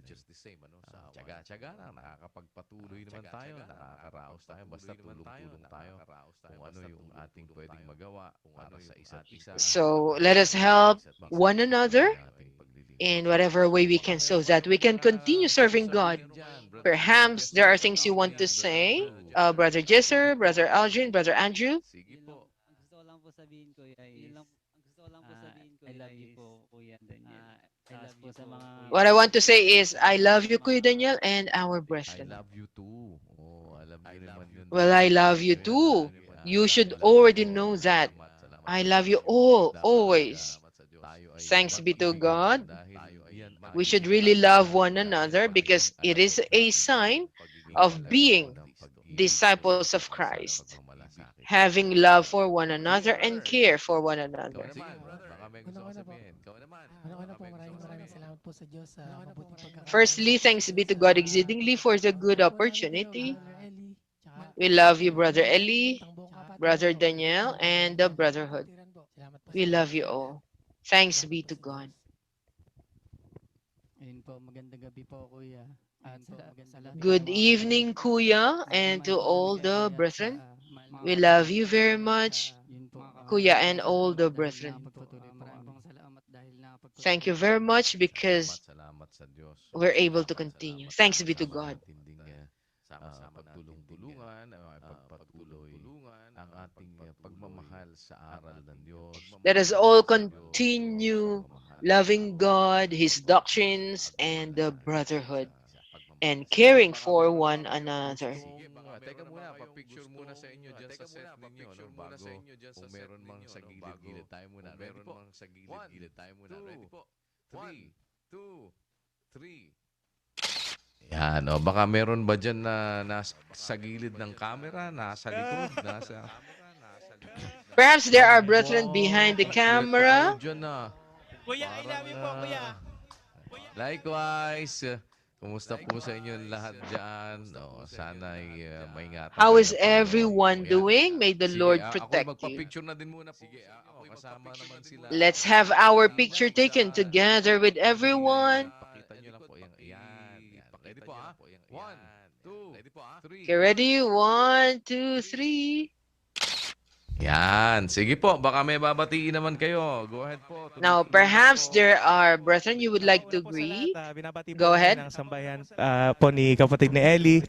Tsaga na, nakakapagpatuloy naman tayo, nakakaraos tayo, basta tulong-tulong tayo kung ano yung ating pwedeng magawa para sa isa't isa. So let us help one another in whatever way we can so that we can continue serving God. Perhaps there are things you want to say, Brother Jesser, Brother Aldrin, Brother Andrew. What I want to say is, I love you, Kuya Daniel, and our brethren. I love you too. Well, I love you too. You should already know that. I love you all, always. Thanks be to God. We should really love one another because it is a sign of being disciples of Christ. Having love for one another and care for one another. Firstly, thanks be to God exceedingly for the good opportunity. We love you, Brother Eli, Brother Daniel, and the Brotherhood. We love you all. Thanks be to God. Good evening, Kuya, and to all the brethren. We love you very much, Kuya, and all the brethren. Thank you very much because we're able to continue. Thanks be to God. Let us all continue loving God, His doctrines, and the brotherhood, and caring for one another. Teka muna, pa-picture muna sa inyo dyan sa set ninyo, bago kung meron mang sa gilid-gilid tayo muna. Ready po? 1, 2, 3. Yan, baka meron ba dyan na nasa gilid ng camera, nasa likod, nasa... Perhaps there are brethren behind the camera. Kuya, I love you po, Kuya. Likewise. Kumusta po sa inyo lahat dyan? Sana ay maingatan. How is everyone doing? May the Lord protect you. Let's have our picture taken together with everyone. Okay, ready? 1, 2, 3. Yan. Sige po, baka may babatiin naman kayo. Go ahead po. Now, perhaps there are brethren you would like to greet. Go ahead. Ng sambahayan po ni kapatid ni Ellie.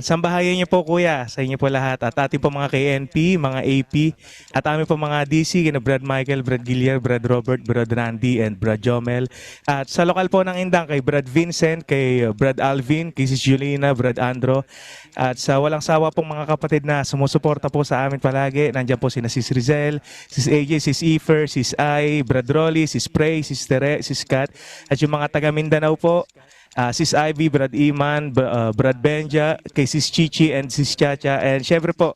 Sambahayan niyo po kuya sa inyo po lahat at ating po mga KNP, mga AP at aming po mga DC, kina Brad Michael, Brad Gillier, Brad Robert, Brad Randy and Brad Jomel. At sa lokal po ng Indang kay Brad Vincent, kay Brad Alvin, kay Sis Julina, Brad Andro. At sa walang sawa pong mga kapatid na sumusuporta po sa amin palagi, nandiyan po sina Sis Rizel, Sis AJ, Sis Ifer, Sis Ai, Brad Rolly, Sis Prey, Sis Tere, Sis Kat at yung mga taga Mindanao po. Sis Ivy, Brad Iman, Brad Benja, kay Sis Chichi and Sis Chacha, and syempre po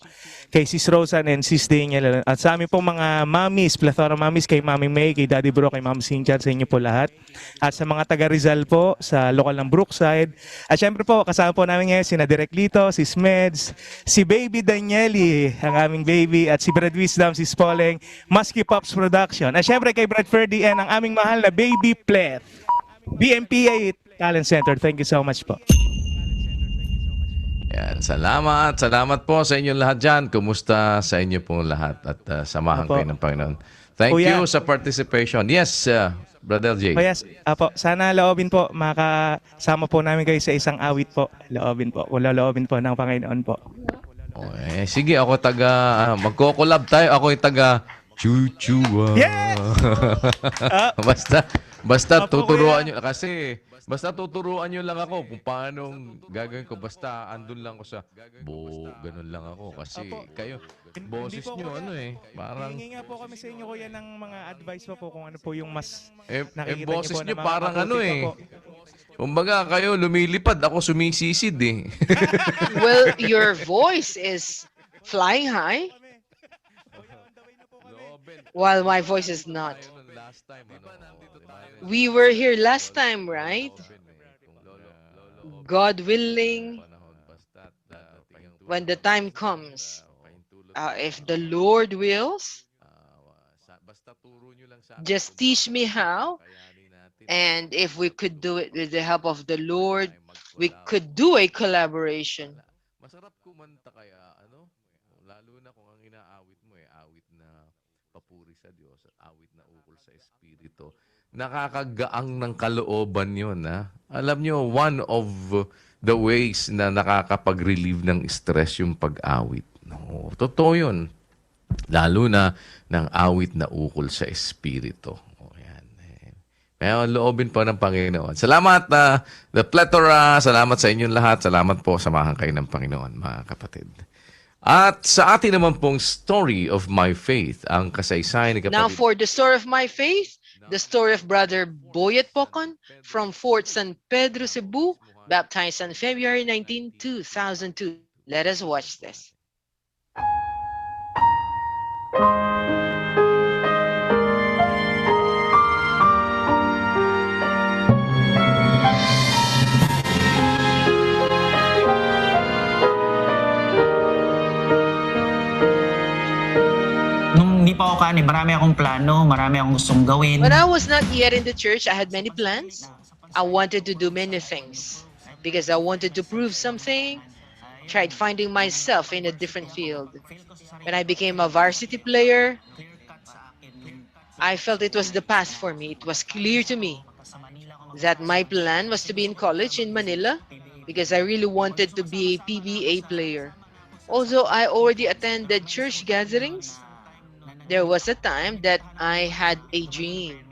kay Sis Rosan and Sis Daniel. At sa amin po mga mamis, plethora mamis, kay Mami May, kay Daddy Bro, kay Ma'am Cynthia, sa inyo po lahat. At sa mga taga Rizal po, sa lokal ng Brookside. At syempre po, kasama po namin ngayon sina Direk Lito, Sis Meds, si Baby Danieli, ang aming baby, at si Brad Wisdom, Sis Poleng, Musky Pops Production. At syempre kay Brad Ferdy and ang aming mahal na Baby Pleth. BMPA Talent Center. Thank you so much po. Yan, salamat. Salamat po sa inyong lahat dyan. Kumusta sa inyo po lahat at samahan kayo ng Panginoon. Thank you sa participation. Yes, Brother J. Oh yes, apo, sana loobin po, makasama po namin kayo sa isang awit po. Loobin po, loobin po ng Panginoon po. Okay, sige, ako magko-collab tayo. Ako yung taga Chuchua. Yes! Basta tuturuan nyo. Kasi, basta tuturuan nyo lang ako kung paano gagawin ko. Basta andun lang ako sa ganun lang ako. Kasi kayo, boses nyo parang... Hihingi nga po kami sa inyo kuya ng mga advice po kung ano po yung mas nakikita boses nyo po nyo na parang po. Kumbaga kayo lumilipad, ako sumisisid Well, your voice is flying high, while my voice is not. We were here last time, right? God willing, when the time comes, if the Lord wills, just teach me how. And if we could do it with the help of the Lord, we could do a collaboration. Masarap kumanta kaya, lalo na kung ang inaawit mo awit na papuri sa Diyos, awit na ukol sa Espiritu. Nakakagaang ng kalooban yun, Alam nyo, one of the ways na nakakapag-relieve ng stress yung pag-awit. No, totoo yun. Lalo na ng awit na ukol sa Espiritu. Kaya loobin po ng Panginoon. Salamat the plethora. Salamat sa inyong lahat. Salamat po. Samahan kayo ng Panginoon, mga kapatid. At sa atin naman pong story of my faith, ang kasaysayan ni kapatid. Now for the story of my faith, the story of Brother Boyet Pocon from Fort San Pedro, Cebu, baptized on February 19, 2002. Let us watch this. Hindi pa ako kanin, marami akong plano, marami akong gustong gawin. When I was not yet in the church, I had many plans. I wanted to do many things because I wanted to prove something, tried finding myself in a different field. When I became a varsity player, I felt it was the path for me. It was clear to me that my plan was to be in college in Manila because I really wanted to be a PBA player. Also, I already attended church gatherings. There was a time that I had a dream.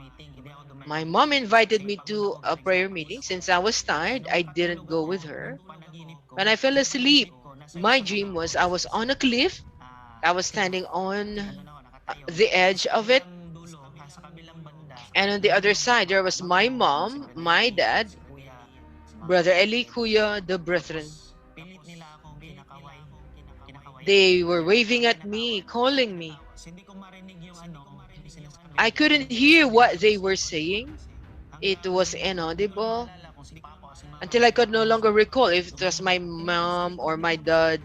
My mom invited me to a prayer meeting. Since I was tired, I didn't go with her. When I fell asleep, my dream was I was on a cliff. I was standing on the edge of it. And on the other side, there was my mom, my dad, Brother Eli, Kuya, the brethren. They were waving at me, calling me. I couldn't hear what they were saying. It was inaudible until I could no longer recall if it was my mom or my dad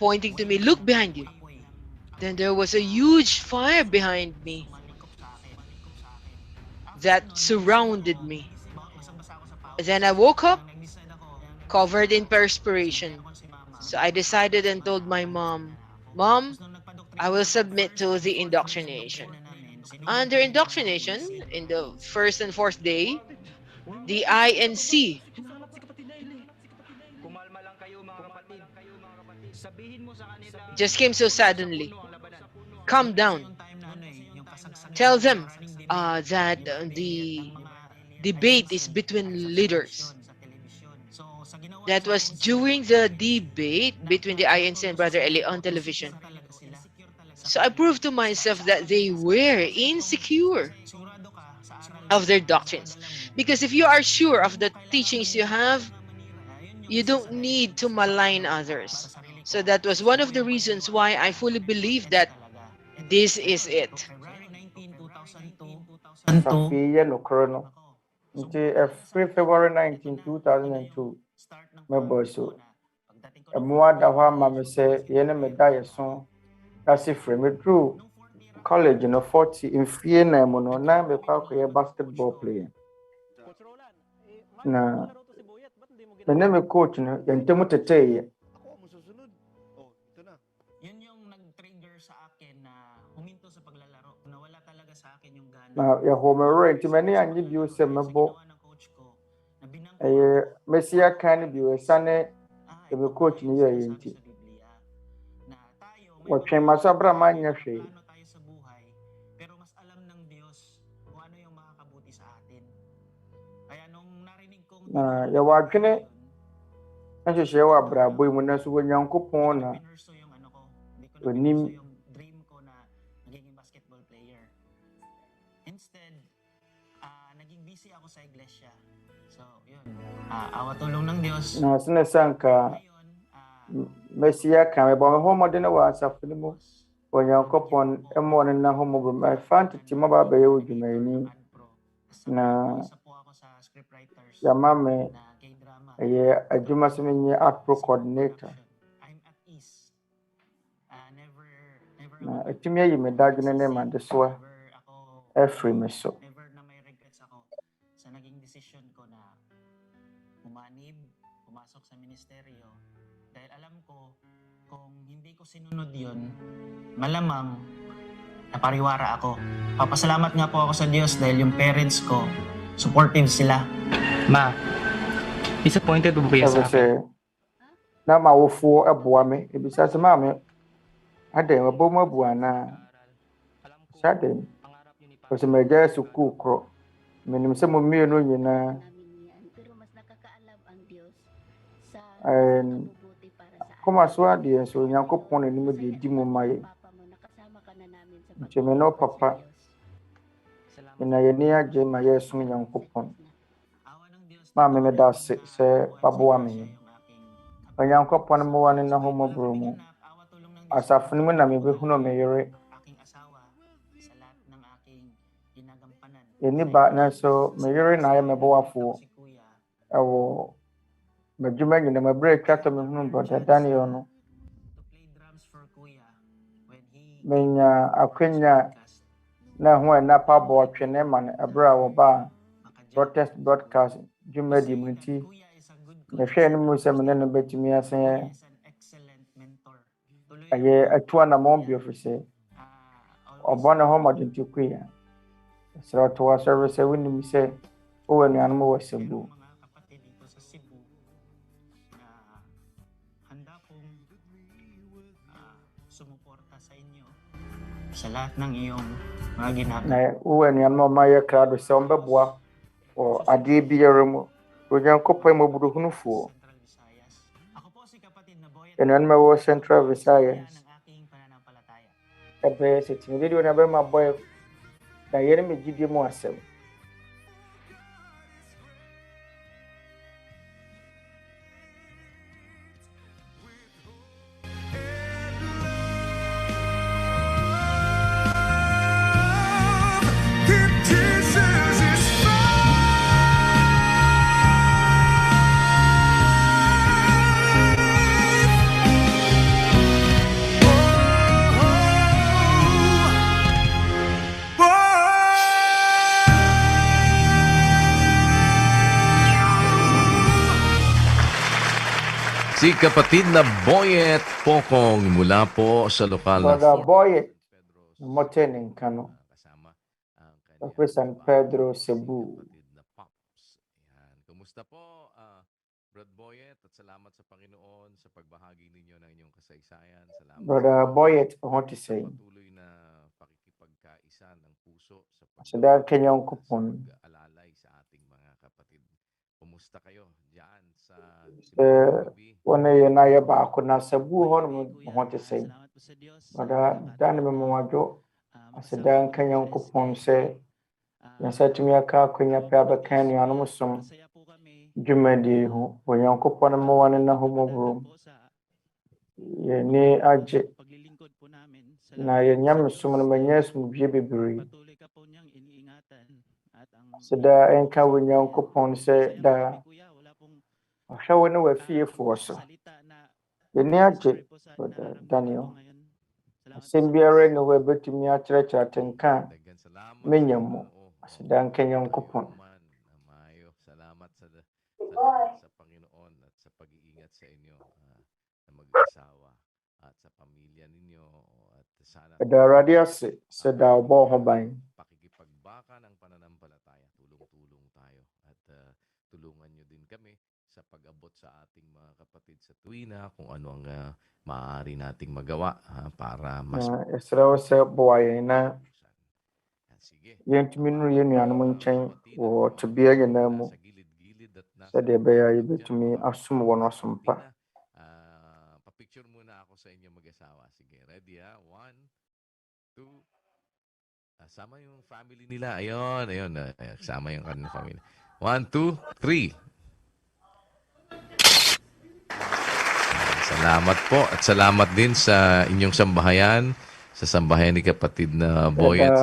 pointing to me, "Look behind you." Then there was a huge fire behind me that surrounded me. Then I woke up covered in perspiration. So I decided and told my mom, Mom, I will submit to the indoctrination. Under indoctrination, in the first and fourth day, the INC just came so suddenly. Calm down. Tell them that the debate is between leaders. That was during the debate between the INC and Brother Eli on television. So I proved to myself that they were insecure of their doctrines. Because if you are sure of the teachings you have, you don't need to malign others. So that was one of the reasons why I fully believe that this is it. Safiye nokoro no. Nti every February 19, 2002, mebo so. Mmoa da hɔ ama me sɛ yɛne me da yɛso ase frɛ me duru college no 40 mfie na mu no na me kwa akɔyɛ basketball player. Na me ne me coach no yɛntɛm tetɛeɛ. Na yɛhɔmɛwerɛ nti m'ani anyɛ bio sɛ mɛbɔ Messi aka no bio ɛsane me coach no yɛyɛ nti. Wɔtwɛn ma so abra ma anyɛ hwee. Na yɛwɔ adwene nhyehyɛ wɔ abrabɔ yi mu na so Onyankopɔn na onim. Awatulong ng Diyos. Na sinasanka Messi aka me ba ho modene wɔ asafo no mu Onyakopɔn ɛmɔ no na ho mo ba fantity ma ba bɛyɛ odwumayini na yama me ɛyɛ adwuma so menye art pro coordinator na etumi ayi me dadwene ne ma de soa ɛfiri me so. Sinunod yun, malamang napariwara ako. Papasalamat nga po ako sa Diyos dahil yung parents ko, supportive sila. Ma, disappointed po ba kayo sa akin? Na mawofoɔ aboa me ebisa sɛ maame adan mabɔ mu aboa na saden ɔsɛ magya sukuu korɔ menim sɛ mo mmienu nyinaa Koma so adeɛ nso Onyankopɔn anim de di mu ma yɛ. Nti me no papa na yɛni agye ma yɛsom Onyankopɔn. Ma me da se sɛ baboa me. Onyankopɔn mo wane na ho mɔbro mu. Asafo no mu na me behunu me yere. Yɛni ba na so me yere na ayɛ me boafoɔ. Ɛwɔ Majuma nyina mabre twato me hunu brother Daniel no. Menya akwenya na ho na Mpaebɔ twene ma ne abra wo ba protest broadcast dwuma di munti. Me hwɛ no mu sɛ me ne no betumi asen ayɛ atu anamɔn bi ofise. Ɔbɔ ne ho madenti kuya. Sɛ to wa service wonim sɛ o wɔ nuanom wɔ Sebu. Sa lahat ng iyong mga ginagawa. Na uwe ni ano maya krado sɛ ɔmbɛboa wɔ adeɛ biara mu. Onyankopɔn mo buruhunufoɔ. Ɛno ma wɔ Central Visayas. Ɛbɛyɛ sɛ timi video na bɛma bɔyɛ na yɛne me gyidie mu asɛm. si kapatid na Boyet Pokong mula po sa lokal na Brother Boyet, Motening Kano. Sa San Pedro, Cebu. Kumusta po, Brad Boyet, at salamat sa Panginoon sa pagbahagi ninyo ng inyong kasaysayan. Salamat Brother Boyet, I want to say, patuloy na pakikipagkaisa ng puso sa dahil Onyakopɔn, pag-alalay sa ating mga kapatid. Kumusta kayo diyan sa wana yun na yaba ako na Cebu ho, I want to say, dahil mamadyo, dahil Onyakopɔn say, yasa tumi aka akonya pe abɛka anuanom som dwumadie ho Onyankopɔn mmoa ne na ho mmɔborɔm yɛni agye na yɛnyame som no manya asomdwie bebree da ɛnka Onyankopɔn sɛ da ɔhwɛ wo ne w'afiefoɔ so yɛni agye Daniel asɛm biara ne hɔ ɛbɛtumi akyerɛkyerɛ atenka a menya mu da nka Onyankopɔn. Salamat sa Panginoon at sa pag-iingat sa inyo na mag-asawa at sa pamilya ninyo at sana Awurade ase sɛ da ɔbɔ ho ban. Pakikipagbaka ng pananampalataya, tulong-tulong tayo at tulungan nyo din kami sa pag-abot sa ating mga kapatid sa tuwina kung ano ang maaari nating magawa para mas yɛsrɛ wo sɛ boa yɛn na yɛntumi nnuru yɛn nuanom nkyɛn wɔ tebea nyinaa mu sɛdeɛ ɛbɛyɛ a yɛbɛtumi asom wɔ no asom pa. Papicture muna ako sa inyo mag-asawa. Sige, ready ha? 1, 2. Sama yung family nila. Ayun. Sama yung kanilang family. 1, 2, 3. Salamat po at salamat din sa inyong sambahayan, sa sambahayan ni kapatid na Boyet.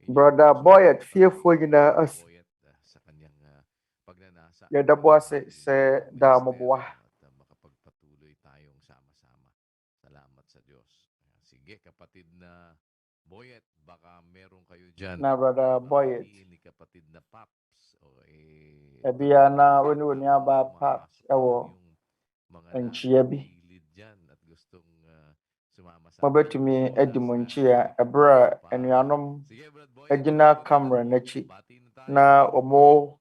Brother Boyet, fearful nyinaa as yɛda bo ase sɛ da moboa. Makapagpatuloy tayong sama-sama. Salamat sa Diyos. Sige, kapatid na Boyet, baka meron kayo dyan. Na Brother Boyet. Ni kapatid na Paps. Ebiya na wani aba Paps ɛwɔ nkyia bi. Mabɛtumi adi mo nkyia ɛberɛ a anuanom agyina camera n'akyi na ɔmo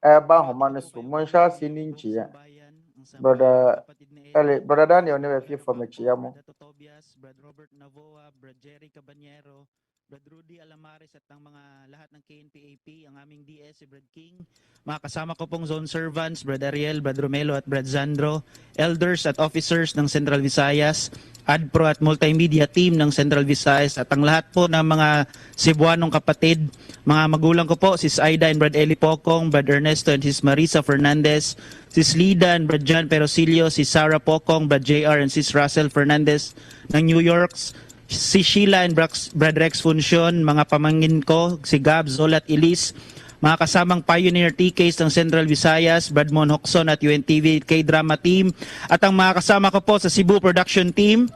ɛba ahoma no so. Monhyɛ ase ne nkyia. Brother Daniel ne bɛfie fam akyia mo. Brad Rudy Alamares at ang mga lahat ng KNPAP, ang aming DS, si Brad King, mga kasama ko pong zone servants, Brad Ariel, Brad Romelo at Brad Zandro, elders at officers ng Central Visayas, ADPRO at multimedia team ng Central Visayas at ang lahat po ng mga Cebuanong kapatid, mga magulang ko po, Sis Aida and Brad Eli Pokong, Brad Ernesto and Sis Marisa Fernandez, Sis Lida and Brad John Perosilio, Sis Sarah Pokong, Brad JR and Sis Russell Fernandez ng New York, si Sheila and Brad Rex Funsyon, mga pamangkin ko, si Gab, Zola at Elise, mga kasamang Pioneer TKs ng Central Visayas, Brad Mon Hoxon at UNTV K-Drama Team, at ang mga kasama ko po sa Cebu Production Team,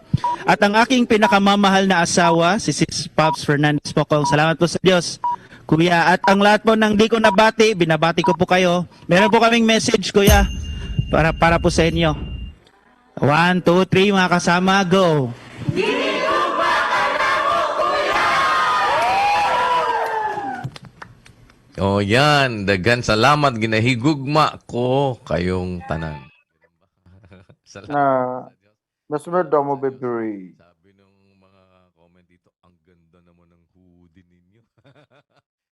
at ang aking pinakamamahal na asawa, si Sis Pops Fernandez Pokong. Salamat po sa Diyos, Kuya. At ang lahat po ng di ko nabati, binabati ko po kayo. Meron po kaming message, Kuya, para po sa inyo. 1, 2, 3, mga kasama, go! O yan, dagan salamat ginahigugma ko kayong tanan. Na masusunod daw mo bebree. Sabi nung mga comment dito, ang ganda naman ng hoodie ninyo.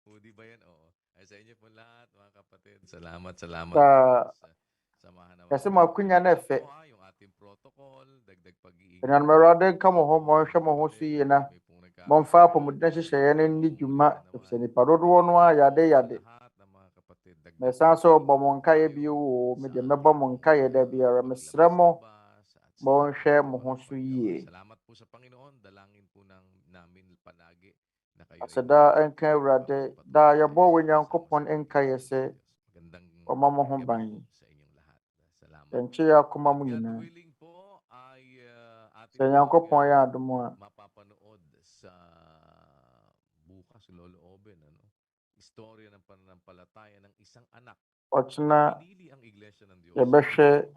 Hoodie ba yan? Oo. Ay sa inyo po lahat, mga kapatid. Salamat. Samahan naman. Kasi makunya na efe. Yung ating protocol, dagdag pag-iingat. Kanya merade kamo ho mo hwɛ mo ho so yie na. Momfa apɔmuden hyehyɛeɛ no nni dwuma ɛfisɛ nipa dodoɔ no a yade. Na ɛsan so bɔ mo nkaeɛ bio wɔ mede mɛbɔ mo nkaeɛ da biara. Mesrɛ mo monhwɛ mo ho so yie. Salamat po sa Panginoon. Dalangin po namin palagi na kayo. Aseda ɛnka Awurade da yɛbɔ Onyankopɔn nkaeɛ sɛ ɔma mo ho ban. Yɛnkye yɛ akoma mo nyinaa. Sɛ Onyankopɔn yɛ adom a loloobin, istorya ng pananampalataya ng isang anak. Ɔkyena yɛbɛhwɛ